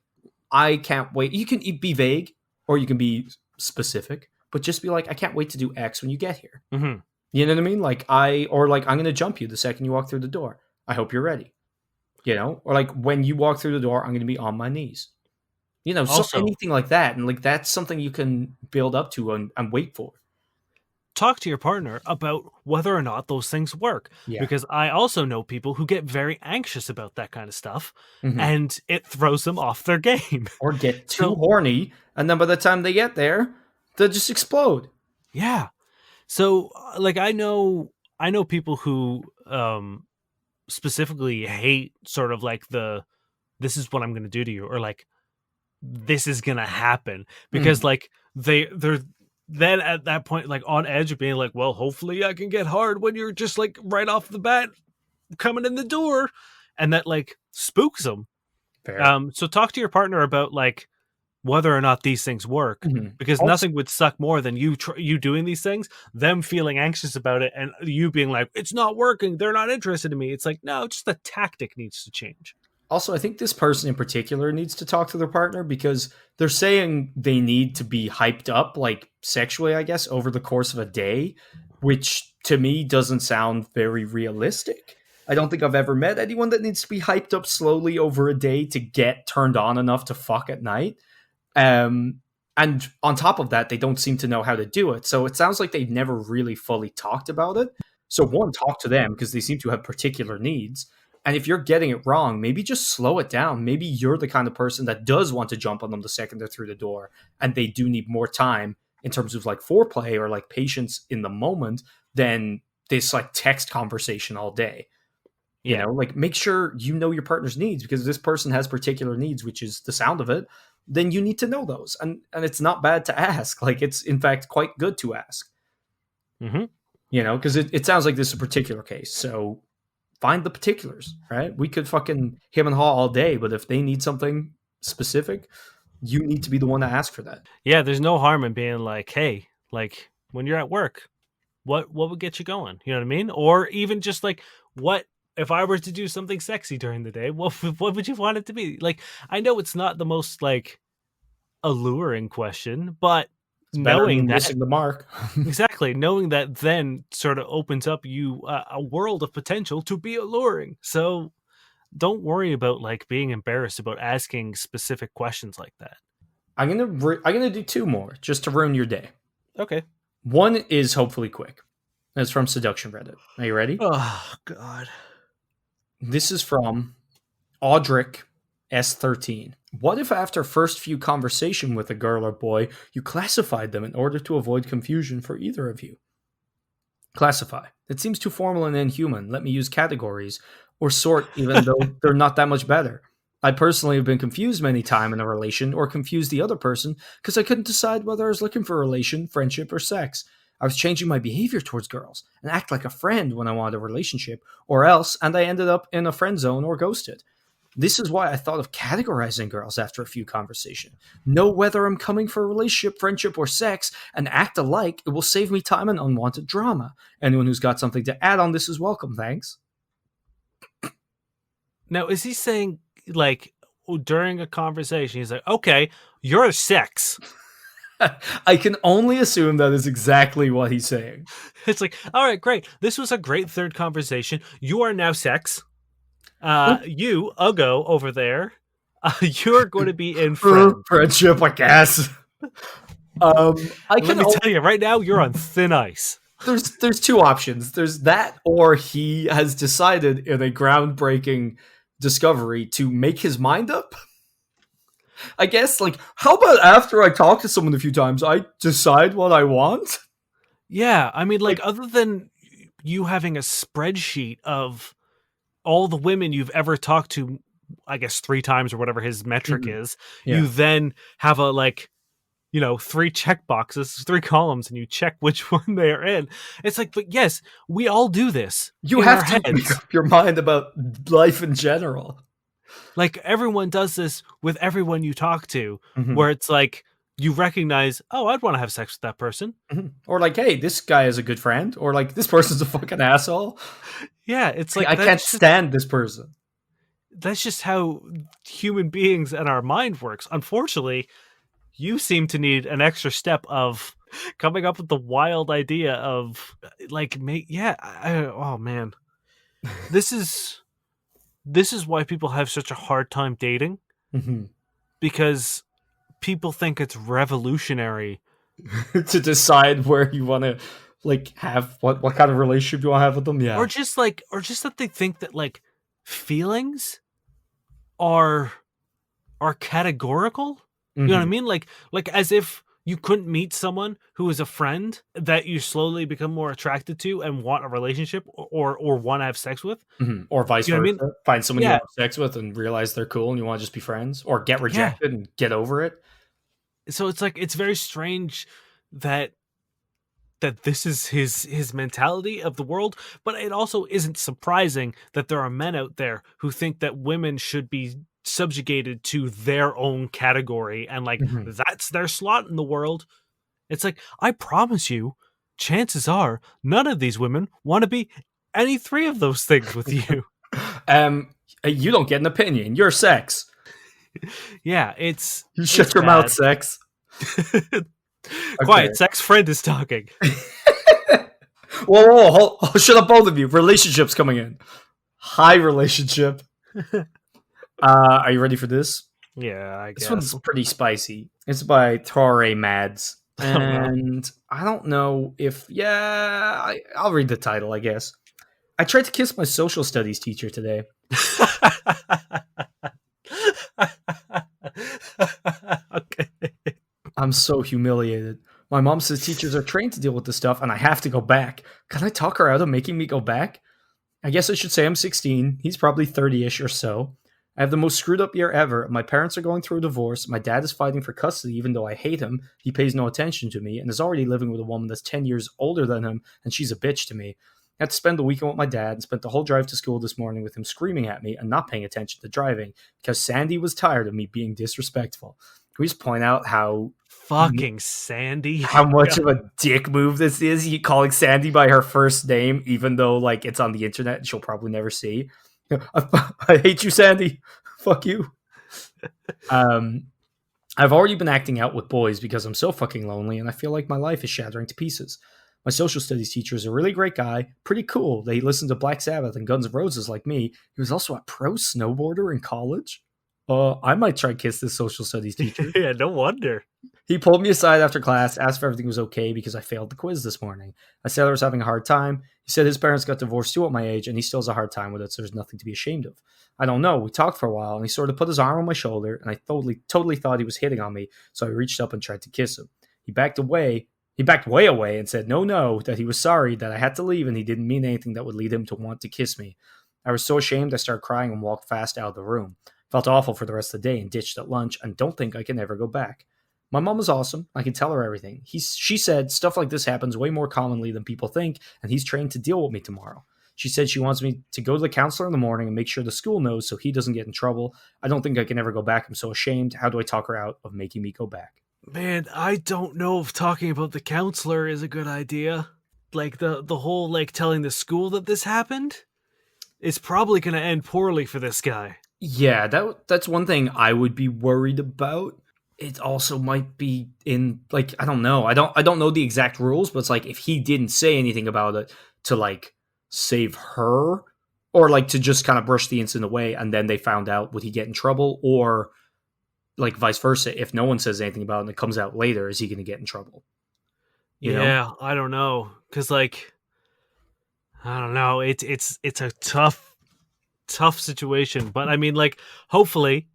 I can't wait. You can be vague or you can be specific, but just be like, I can't wait to do X when you get here.
Mm-hmm.
You know what I mean? Like or like I'm gonna jump you the second you walk through the door. I hope you're ready. Or like when you walk through the door, I'm going to be on my knees. So
Also,
anything like that, and like that's something you can build up to and wait for.
talk to your partner about whether or not those things work.
Yeah.
Because I also know people who get very anxious about that kind of stuff
Hmm.
and it throws them off their game.
Or get too
So,
horny, and then by the time they get there, they'll just explode.
yeah. So, like I know people who specifically hate sort of like the this is what I'm going to do to you or like this is going to happen because
Mhm.
like they're then at that point like on edge of being like, well, hopefully I can get hard when you're just like right off the bat coming in the door, and that like spooks them.
Fair.
So talk to your partner about like whether or not these things work,
Mhm.
because
Also,
nothing would suck more than you doing these things, them feeling anxious about it, and you being like, it's not working. They're not interested in me. It's like, no, just the tactic needs to change.
I think this person in particular needs to talk to their partner because they're saying they need to be hyped up, like sexually, I guess, over the course of a day, which to me doesn't sound very realistic. I don't think I've ever met anyone that needs to be hyped up slowly over a day to get turned on enough to fuck at night. Um, and on top of that, they don't seem to know how to do it. So it sounds like they've never really fully talked about it. So, one, talk to them because they seem to have particular needs. And if you're getting it wrong, maybe just slow it down. Maybe you're the kind of person that does want to jump on them the second they're through the door and they do need more time in terms of like foreplay or like patience in the moment than this like text conversation all day.
Yeah.
Like make sure you know your partner's needs because if this person has particular needs, which is the sound of it, then you need to know those. And it's not bad to ask. Like it's in fact quite good to ask.
Mm-hmm.
Because it sounds like this is a particular case. So find the particulars, right? We could fucking him and haw all day, but if they need something specific, you need to be the one to ask for that.
Yeah, there's no harm in being like, hey, like when you're at work, what would get you going? You know what I mean? Or even just like, what if I were to do something sexy during the day? What would you want it to be? Like, I know it's not the most like alluring question, but
It's better
knowing
than
that
missing the mark.
exactly, knowing that then sort of opens up you a world of potential to be alluring. So don't worry about like being embarrassed about asking specific questions like that.
I'm gonna do two more just to ruin your day.
Okay.
One is hopefully quick. It's from Seduction Reddit. Are you ready?
Oh God.
This is from Audric S13. What if after first few conversation with a girl or boy, you classified them in order to avoid confusion for either of you? Classify. It seems too formal and inhuman. Let me use categories or sort, even though they're not that much better. I personally have been confused many times in a relation or confused the other person because I couldn't decide whether I was looking for a relation, friendship, or sex. I was changing my behavior towards girls and act like a friend when I wanted a relationship, or else, and I ended up in a friend zone or ghosted. This is why I thought of categorizing girls after a few conversations. Know whether I'm coming for a relationship, friendship, or sex, and act alike. It will save me time and unwanted drama. Anyone who's got something to add on this is welcome, thanks.
Now, is he saying like during a conversation, he's like, okay, you're a sex.
I can only assume that is exactly what he's saying.
It's like, all right, great. This was a great third conversation. You are now sex. You, Ugo, over there, you're going to be in friend.
Friendship, I guess. I
Let
can.
me tell you, right now, you're on thin ice.
There's two options. There's that, or he has decided in a groundbreaking discovery to make his mind up. I guess, like, how about after I talk to someone a few times, I decide what I want?
Yeah, I mean, like,
Like,
other than you having a spreadsheet of all the women you've ever talked to, I guess 3 times or whatever his metric
Mhm.
is. You
Yeah.
then have a like, 3 check boxes, 3 columns, and you check which one they are in. It's like, but yes, we all do this
You
in our
have to make
heads.
up your mind about life in general.
Like everyone does this with everyone you talk to,
Mhm.
where it's like you recognize, oh, I'd want to have sex with that person.
Mhm. Or like, hey, this guy is a good friend, or like this person's a fucking asshole.
Yeah, it's
I
like
can't stand this person.
that's just how human beings and our mind works. Unfortunately, you seem to need an extra step of coming up with the wild idea of like oh man. This is why people have such a hard time dating,
Mhm.
because people think it's revolutionary,
To decide where you want to like have what kind of relationship you want to have with them.
or
Yeah.
just that they think that like feelings are categorical. You know what I
Mhm.
mean? Like as if you couldn't meet someone who is a friend that you slowly become more attracted to and want a relationship, or want to have sex with.
Mhm. Or vice
You know what I mean?
versa. Find someone you
Yeah,
want to have sex with and realize they're cool and you want to just be friends, or get
yeah.
rejected and get over it.
So it's like it's very strange that this is his mentality of the world, but it also isn't surprising that there are men out there who think that women should be subjugated to their own category, and like
Mhm.
that's their slot in the world. It's like, I promise you, chances are none of these women want to be any 3 of those things with you.
Um, you don't get an opinion. You're sex.
Yeah,
You
it's
shut your mouth,
bad.
sex. Okay.
Quiet, sex friend is talking.
Whoa, whoa, shut up, both of you. Relationships coming in. High relationship. Are you ready for this?
Yeah, I
This
guess.
one's pretty spicy. It's by Torre Mads.
Oh no.
And I don't know if, I'll read the title, I guess. I tried to kiss my social studies teacher today.
Okay.
I'm so humiliated. My mom says teachers are trained to deal with this stuff and I have to go back. Can I talk her out of making me go back? I guess I should say I'm 16. He's probably 30-ish or so. I have the most screwed up year ever. My parents are going through a divorce. My dad is fighting for custody even though I hate him. He pays no attention to me and is already living with a woman that's 10 years older than him, and she's a bitch to me. I had to spend the weekend with my dad and spent the whole drive to school this morning with him screaming at me and not paying attention to driving because Sandy was tired of me being disrespectful. Can we just point out
Fucking Sandy.
how much of a dick move this is? He calling Sandy by her first name, even though like it's on the internet and she'll probably never see. I hate you, Sandy. Fuck you. Um, I've already been acting out with boys because I'm so fucking lonely and I feel like my life is shattering to pieces. My social studies teacher is a really great guy, pretty cool. They listened to Black Sabbath and Guns N' Roses like me. He was also a pro snowboarder in college. I might try kiss this social studies teacher.
Yeah, no wonder.
He pulled me aside after class, asked if everything was okay because I failed the quiz this morning. I said I was having a hard time. He said his parents got divorced too at my age, and he still has a hard time with it, so there's nothing to be ashamed of. I don't know. We talked for a while, and he sort of put his arm on my shoulder, and I totally thought he was hitting on me, so I reached up and tried to kiss him. He backed away. He backed way away and said no, that he was sorry, that I had to leave, and he didn't mean anything that would lead him to want to kiss me. I was so ashamed I started crying and walked fast out of the room. Felt awful for the rest of the day and ditched at lunch, and don't think I can ever go back. My mom is awesome. I can tell her everything. She said stuff like this happens way more commonly than people think, and he's trained to deal with me tomorrow. She said she wants me to go to the counselor in the morning and make sure the school knows so he doesn't get in trouble. I don't think I can ever go back. I'm so ashamed. How do I talk her out of making me go back?
Man, I don't know if talking about the counselor is a good idea. Like the whole like telling the school that this happened is probably going to end poorly for this guy.
Yeah, that's one thing I would be worried about. It also might be in like I don't know. I don't know the exact rules, but it's like if he didn't say anything about it to like save her or like to just kind of brush the incident away and then they found out, would he get in trouble, or like vice versa, if no one says anything about it and it comes out later, is he going to get in trouble? You know?
Yeah, I don't know, cuz like I don't know, it's a tough situation, but I mean like hopefully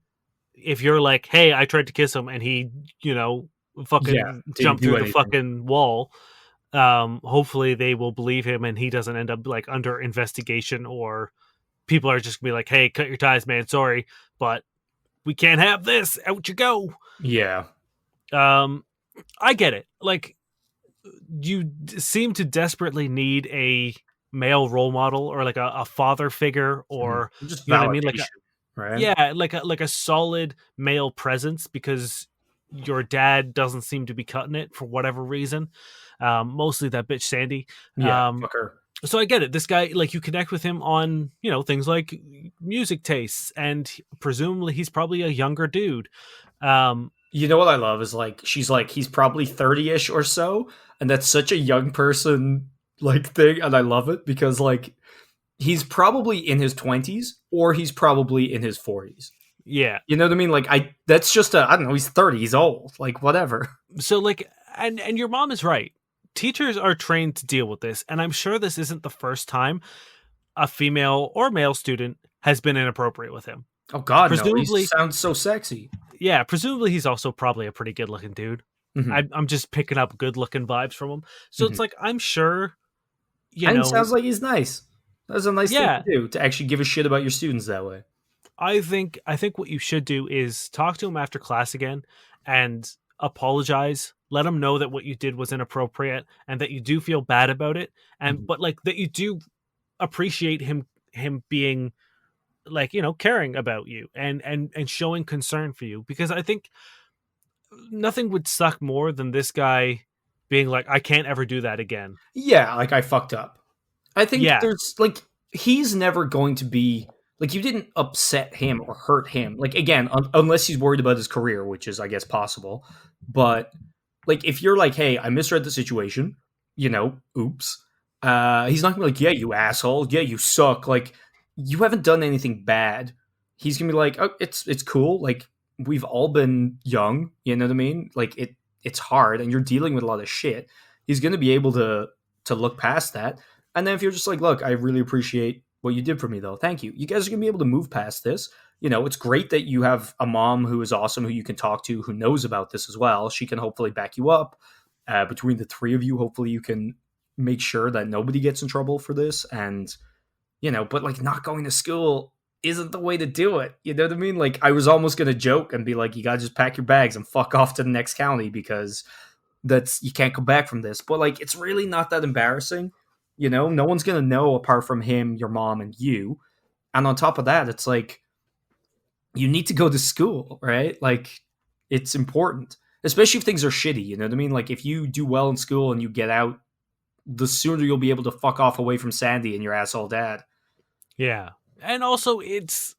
if you're like, "Hey, I tried to kiss him and he,
Yeah,
fucking
didn't
jumped
do
through the
anything.
fucking wall," Hopefully they will believe him and he doesn't end up like under investigation, or people are just gonna be like, hey, cut your ties, man, sorry, but we can't have this, out you go.
Yeah.
um I get it, like, you seem to desperately need a male role model, or like a father figure,
Mhm.
or
Just
you know what I mean, like a,
validation, right?
yeah, like a solid male presence, because your dad doesn't seem to be cutting it for whatever reason. Mostly that bitch Sandy.
Yeah,
Um,
fuck her.
so I get it. This guy, like, you connect with him on, things like music tastes, and presumably he's probably a younger dude. Um,
You know what I love is like she's like he's probably 30ish or so, and that's such a young person like thing, and I love it because like he's probably in his 20s or he's probably in his 40s.
yeah.
You know what I mean? Like I that's just a I don't know, he's 30, he's old. Like whatever.
So like, and your mom is right. Teachers are trained to deal with this, and I'm sure this isn't the first time a female or male student has been inappropriate with him.
Oh god no, he
Presumably,
sounds so sexy.
yeah, presumably he's also probably a pretty good looking dude.
Mhm.
I'm just picking up good looking vibes from him. So it's
Mhm.
like, I'm sure, you
And he
know,
sounds like he's nice. That's a nice thing to
yeah,
do to actually give a shit about your students that way.
I think what you should do is talk to him after class again and apologize. Let him know that what you did was inappropriate and that you do feel bad about it, and
Mhm.
but like that you do appreciate him being, like, caring about you and showing concern for you, because I think nothing would suck more than this guy being like, I can't ever do that again.
Yeah, like I fucked up. I think
Yeah.
there's like he's never going to be like you didn't upset him or hurt him. Like again, unless he's worried about his career, which is I guess possible. But like if you're like, hey, I misread the situation, oops. He's not gonna be like, yeah, you asshole, yeah, you suck. Like you haven't done anything bad. He's gonna be like, oh, it's cool. Like we've all been young, you know what I mean? Like it's hard, and you're dealing with a lot of shit. He's gonna be able to look past that. And then if you're just like, look, I really appreciate what you did for me, though. Thank you. You guys are gonna be able to move past this. It's great that you have a mom who is awesome, who you can talk to, who knows about this as well. She can hopefully back you up. Between the three of you, hopefully you can make sure that nobody gets in trouble for this. And but like not going to school isn't the way to do it. You know what I mean? Like I was almost gonna joke and be like, you gotta just pack your bags and fuck off to the next county because that's you can't come back from this. But like it's really not that embarrassing. No one's gonna know apart from him, your mom, and you. And on top of that, it's like you need to go to school, right? Like it's important, especially if things are shitty. You know what I mean? Like if you do well in school and you get out, the sooner you'll be able to fuck off away from Sandy and your asshole dad.
Yeah. And also, it's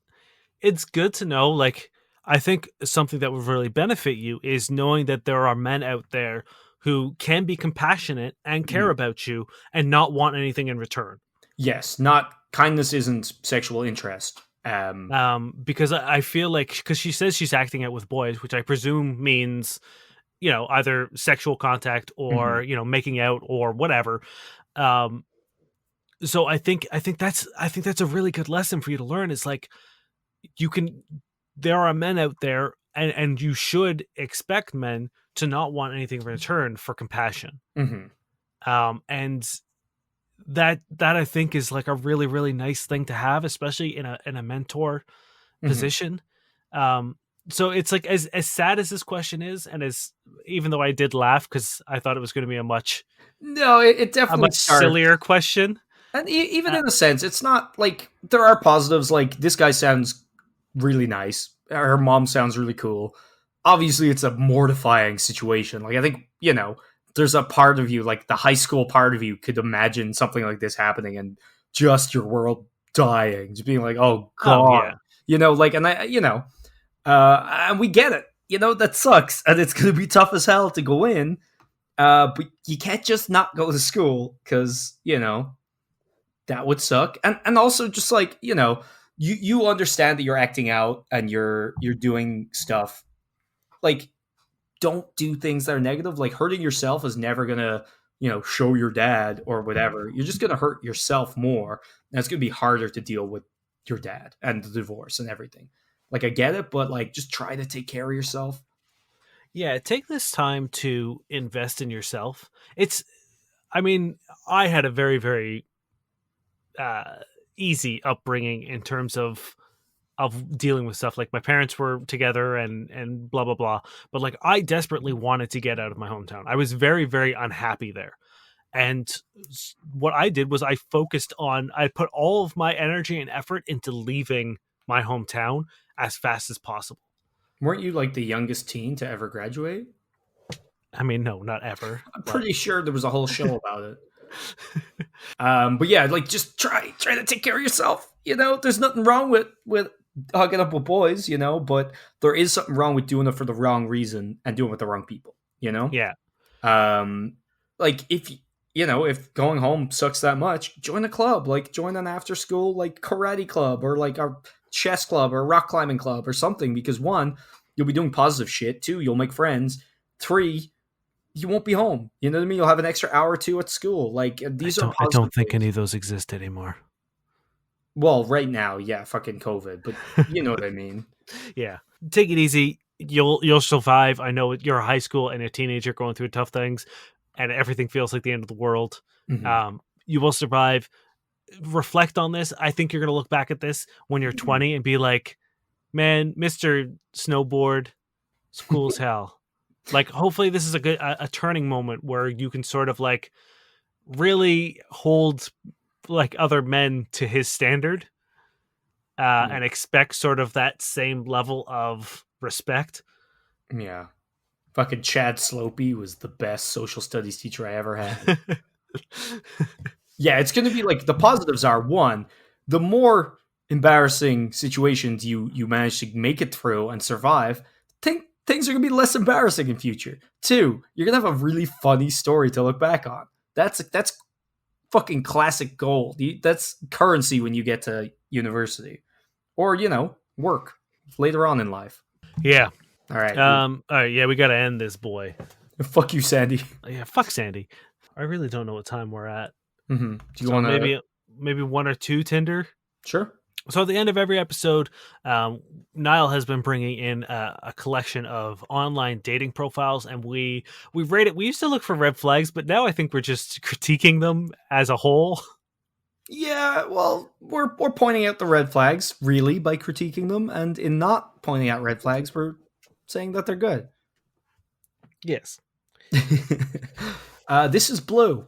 good to know, like, I think something that would really benefit you is knowing that there are men out there who can be compassionate and care
Mhm.
about you and not want anything in return.
Yes, not kindness isn't sexual interest.
Because I feel like, because she says she's acting out with boys, which I presume means, either sexual contact
Mhm.
or, making out or whatever. Um, so I think that's a really good lesson for you to learn. Is like, you can there are men out there, and you should expect men to not want anything in return for compassion.
Mhm.
And that I think is like a really, really nice thing to have, especially in a mentor
Mhm.
position. um so it's like, as sad as this question is, and as, even though I did laugh because I thought it was going to be
No, it
a
definitely
much
starts.
sillier question.
And even
uh,
in a sense, it's not like there are positives. Like this guy sounds really nice. Her mom sounds really cool. Obviously, it's a mortifying situation. Like I think there's a part of you, like the high school part of you, could imagine something like this happening and just your world dying, just being like, oh
oh yeah.
god, like, and and we get it. That sucks, and it's gonna be tough as hell to go in. But you can't just not go to school because that would suck. And also just like, you understand that you're acting out and you're doing stuff. Like don't do things that are negative. Like hurting yourself is never gonna, show your dad or whatever. You're just gonna hurt yourself more. And it's gonna be harder to deal with your dad and the divorce and everything. Like I get it, but like just try to take care of yourself.
Yeah, take this time to invest in yourself. It's I mean, I had a very, very uh, easy upbringing in terms of dealing with stuff. Like my parents were together and blah blah blah. But like I desperately wanted to get out of my hometown. I was very, very unhappy there. And what I did was I put all of my energy and effort into leaving my hometown as fast as possible.
Weren't you like the youngest teen to ever graduate?
I mean, no, not ever,
I'm
but
pretty sure there was a whole show about it. But yeah, like just try to take care of yourself. You know, there's nothing wrong with hooking up with boys. You know, but there is something wrong with doing it for the wrong reason and doing it with the wrong people. You know,
yeah,
um, like if going home sucks that much, join a club. Like join an after school like karate club or like a chess club or rock climbing club or something. Because one, you'll be doing positive shit. Two, you'll make friends. Three, you won't be home. You know what I mean? You'll have an extra hour or two at school. Like these are
I
positive
don't think
things.
any of those exist anymore.
Well, right now, yeah, fucking COVID, but you know what I mean.
Yeah, take it easy. You'll survive. I know you're a high school and a teenager going through tough things, and everything feels like the end of the world.
Hmm.
You will survive. Reflect on this. I think you're gonna look back at this when you're 20 and be like, "Man, Mister Snowboard, school's hell." Like, hopefully, this is a turning moment where you can sort of like really hold like other men to his standard
Yeah.
and expect sort of that same level of respect.
Yeah. Fucking Chad Slopey was the best social studies teacher I ever had. Yeah, it's going to be like the positives are one, the more embarrassing situations you manage to make it through and survive, things are going to be less embarrassing in future. Two, you're going to have a really funny story to look back on. That's fucking classic gold. That's currency when you get to university or work later on in life.
Yeah.
All right,
All right. Yeah, we got to end this boy.
fuck you, Sandy.
Yeah. Fuck Sandy. I really don't know what time we're at.
Mm-hmm. Do you
So
want to?
maybe one or two Tinder.
Sure.
So at the end of every episode, Niall has been bringing in a collection of online dating profiles, and we rate it. We used to look for red flags, but now I think we're just critiquing them as a whole.
Yeah, well, we're pointing out the red flags really by critiquing them, and in not pointing out red flags, we're saying that they're good.
Yes.
This is Blue,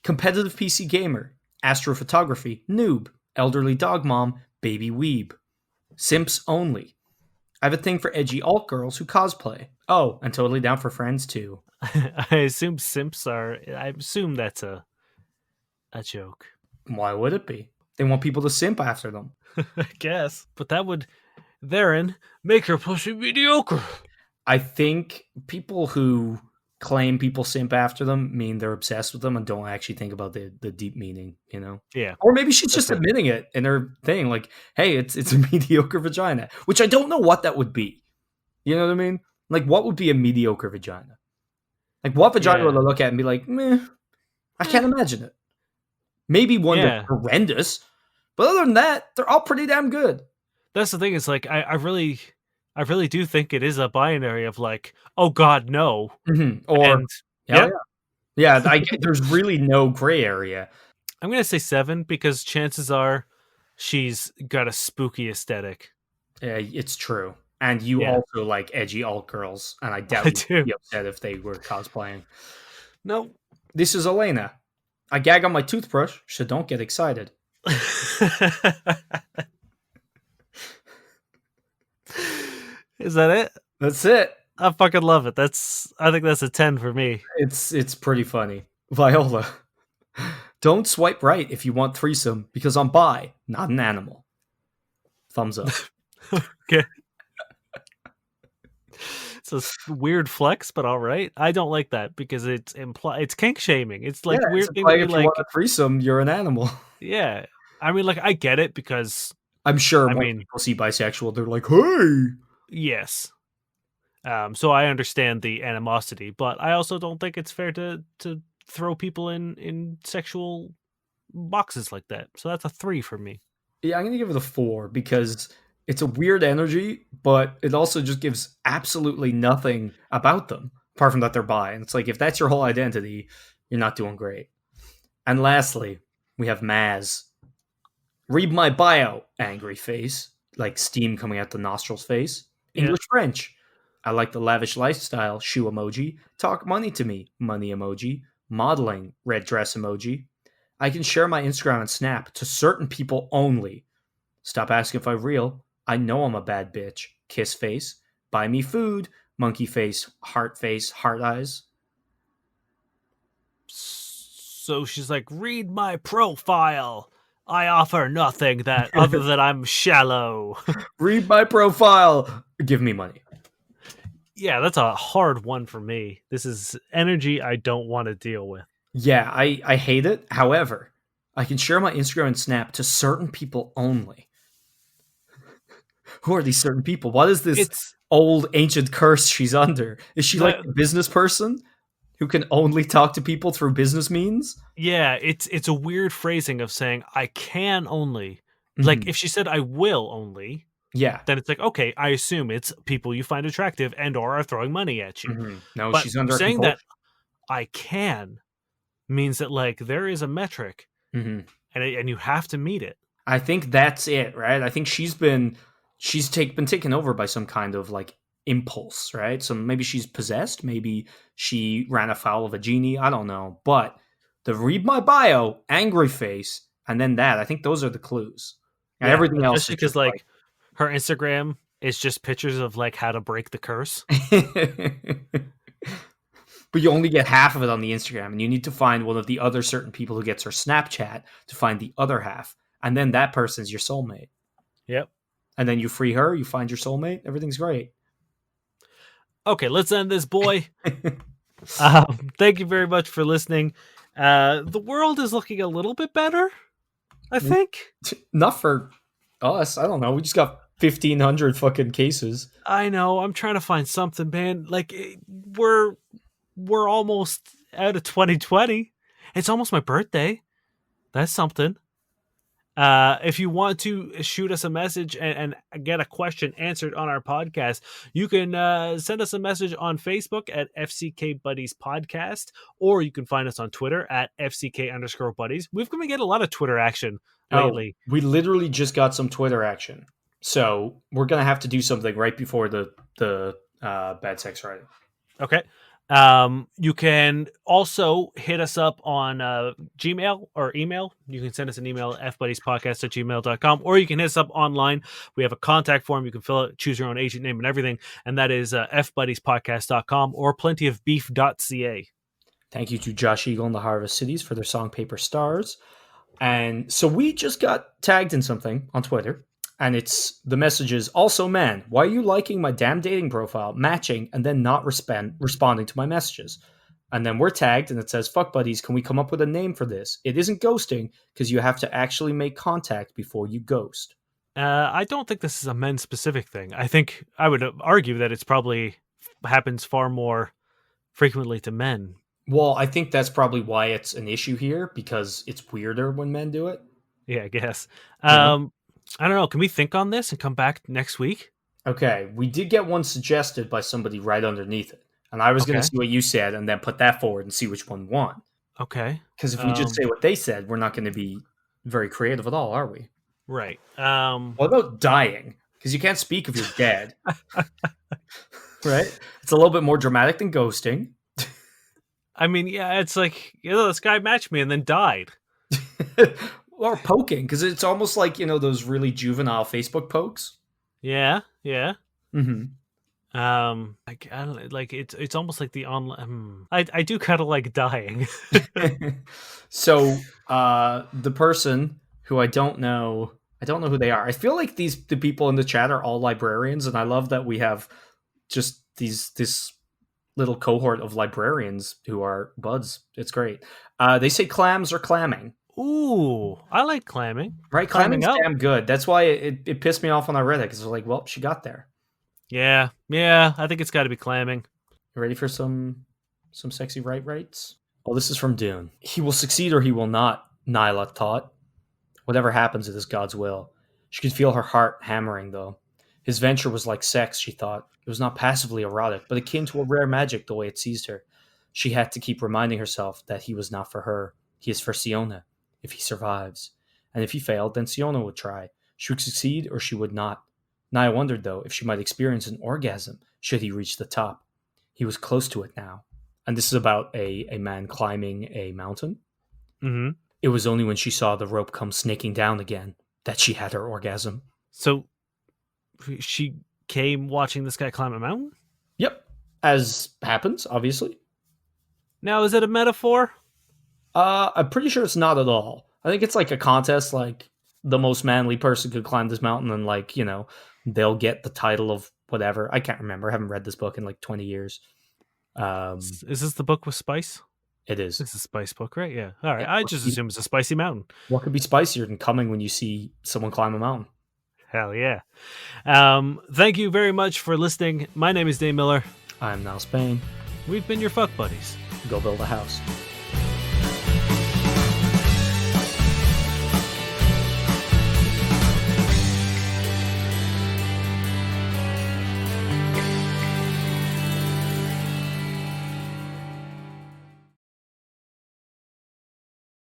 competitive PC gamer, astrophotography, noob, elderly dog mom, baby weeb, simps only. I have a thing for edgy alt girls who cosplay. Oh, and totally down for friends too.
I assume simps are. I assume that's a joke.
Why would it be? They want people to simp after them.
I guess, but that would therein make her pussy mediocre.
I think people who claim people simp after them mean they're obsessed with them and don't actually think about the deep meaning, you know?
Yeah,
Or maybe she's
that's
just
fair.
admitting it in her thing, like, hey, it's a mediocre vagina, which I don't know what that would be. You know what I mean? Like, what would be a mediocre vagina? Like, what vagina
Yeah,
would I look at and be like, meh, I can't imagine it. Maybe one that's
yeah.
horrendous, but other than that, they're all pretty damn good.
That's the thing. Is like I really do think it is a binary of like, oh God, no,
Or,
and
hell
yep.
yeah. Yeah, there's really no gray area.
I'm gonna say 7 because chances are she's got a spooky aesthetic.
It's true. And you
Yeah,
also like edgy alt girls, and I
I
doubt you'd
do.
be upset if they were cosplaying.
No.
This is Elena. I gag on my toothbrush, so don't get excited.
Is that it?
That's it.
I fucking love it. I think that's a 10 for me.
It's pretty funny. Viola. Don't swipe right if you want threesome, because I'm bi, not an animal. Thumbs up.
Okay. It's a weird flex, but all right. I don't like that because it's kink shaming. It's
Yeah,
like
it's
weird thing to
like
be
if you
like,
want a threesome, you're an animal.
yeah. I mean, like I get it because
I'm sure
I
when
mean,
people see bisexual, they're like, hey.
yes. So I understand the animosity, but I also don't think it's fair to throw people in sexual boxes like that. So that's a 3 for me.
Yeah, I'm gonna give it a 4 because it's a weird energy, but it also just gives absolutely nothing about them apart from that they're bi. And it's like if that's your whole identity, You're not doing great. And lastly, we have Maz. Read my bio, angry face, like steam coming out the nostrils face.
Yeah.
English French. I like the lavish lifestyle, shoe emoji. Talk money to me, money emoji. Modeling, red dress emoji. I can share my Instagram and Snap to certain people only. Stop asking if I'm real. I know I'm a bad bitch. Kiss face. Buy me food. Monkey face, heart eyes.
So she's like, read my profile. I offer nothing that other than I'm shallow.
Read my profile. Give me money.
Yeah, that's a hard one for me. This is energy I don't want to deal with.
Yeah, I hate it. However, I can share my Instagram and Snap to certain people only. Who are these certain people? What is this
It's
old ancient curse she's under? Is she like
the
a business person who can only talk to people through business means?
yeah, it's a weird phrasing of saying I can only. Like
Mhm.
if she said I will only,
Yeah.
then it's like okay, I assume it's people you find attractive and or are throwing money at you.
No,
But
she's under
saying that
compulsion.
I can means that like there is a metric
Mhm.
and you have to meet it.
I think that's it, right? I think been taken over by some kind of like impulse, right? So maybe she's possessed, maybe she ran afoul of a genie, I don't know. But the read my bio, angry face, and then that, I think those are the clues. And
Yeah,
everything else
especially
is
because
just
like her Instagram is just pictures of like how to break the curse.
like but you only get half of it on the Instagram, and you need to find one of the other certain people who gets her Snapchat to find the other half. And then that person's your soulmate.
Yep.
And then you free her, you find your soulmate, everything's great.
Okay, let's end this, boy. Thank you very much for listening. The world is looking a little bit better, I think.
Not for us. I don't know. We just got 1,500 fucking cases.
I know. I'm trying to find something, man. Like we're almost out of 2020. It's almost my birthday. That's something. If you want to shoot us a message and get a question answered on our podcast, you can send us a message on Facebook at FCK Buddies Podcast, or you can find us on Twitter at FCK_Buddies. We've been getting a lot of Twitter action
Oh,
lately.
we literally just got some Twitter action. So we're gonna have to do something right before the bad sex Friday.
Okay. You can also hit us up on Gmail or email. You can send us an email at fbuddiespodcast@gmail.com, or you can hit us up online. We have a contact form. You can fill it, choose your own agent name and everything. And that is fbuddiespodcast.com or plentyofbeef.ca.
Thank you to Josh Eagle and the Harvest Cities for their song Paper Stars. And so we just got tagged in something on Twitter. And it's the messages. Also, man, why are you liking my damn dating profile, matching, and then not responding to my messages? And then we're tagged, and it says, "Fuck buddies, can we come up with a name for this? It isn't ghosting because you have to actually make contact before you ghost."
I don't think this is a men specific thing. I think I would argue that it's probably happens far more frequently to men.
Well, I think that's probably why it's an issue here because it's weirder when men do it.
Yeah, I guess.
You know?
I don't know. Can we think on this and come back next week?
Okay, we did get one suggested by somebody right underneath it, and I was going to
Okay.
see what you said and then put that forward and see which one won.
Okay.
Because if we just say what they said, we're not going to be very creative at all, are we?
Right.
What about dying? Because you can't speak if you're dead, right? It's a little bit more dramatic than ghosting.
I mean, yeah, it's like, this guy matched me and then died.
Or poking, because it's almost like, those really juvenile Facebook pokes.
Yeah, yeah.
Mm-hmm.
Like I don't like it's almost like the online. I do kind of like dying.
So, the person who I don't know who they are. I feel like the people in the chat are all librarians, and I love that we have just this little cohort of librarians who are buds. It's great. They say clams or clamming.
Ooh, I like clamming.
Right,
Clamming
clamming's
up.
damn good. That's why it pissed me off when I read it because I was like, well, she got there.
Yeah, yeah. I think it's got to be clamming.
You ready for some sexy rights? Oh, this is from Dune. He will succeed or he will not, Nyla thought. Whatever happens, it is God's will. She could feel her heart hammering, though. His venture was like sex, she thought. It was not passively erotic, but akin to a rare magic the way it seized her. She had to keep reminding herself that he was not for her. He is for Siona, if he survives. And if he failed, then Siona would try. She would succeed or she would not. Naya wondered, though, if she might experience an orgasm should he reach the top. He was close to it now. And this is about a man climbing a mountain.
Mm-hmm.
It was only when she saw the rope come snaking down again that she had her orgasm.
So she came watching this guy climb a mountain?
Yep. As happens, obviously.
Now, is it a metaphor?
I'm pretty sure it's not at all. I think it's like a contest, like the most manly person could climb this mountain, and like, they'll get the title of whatever. I can't remember. I haven't read this book in like 20 years.
Is this the book with spice?
It is.
This is a spice book, right? Yeah. All right.
Yeah.
I just assume it's a spicy mountain.
What could be spicier than coming when you see someone climb a mountain?
Hell yeah. Thank you very much for listening. My name is Dave Miller.
I'm Niall Spain.
We've been your fuck buddies.
Go build a house.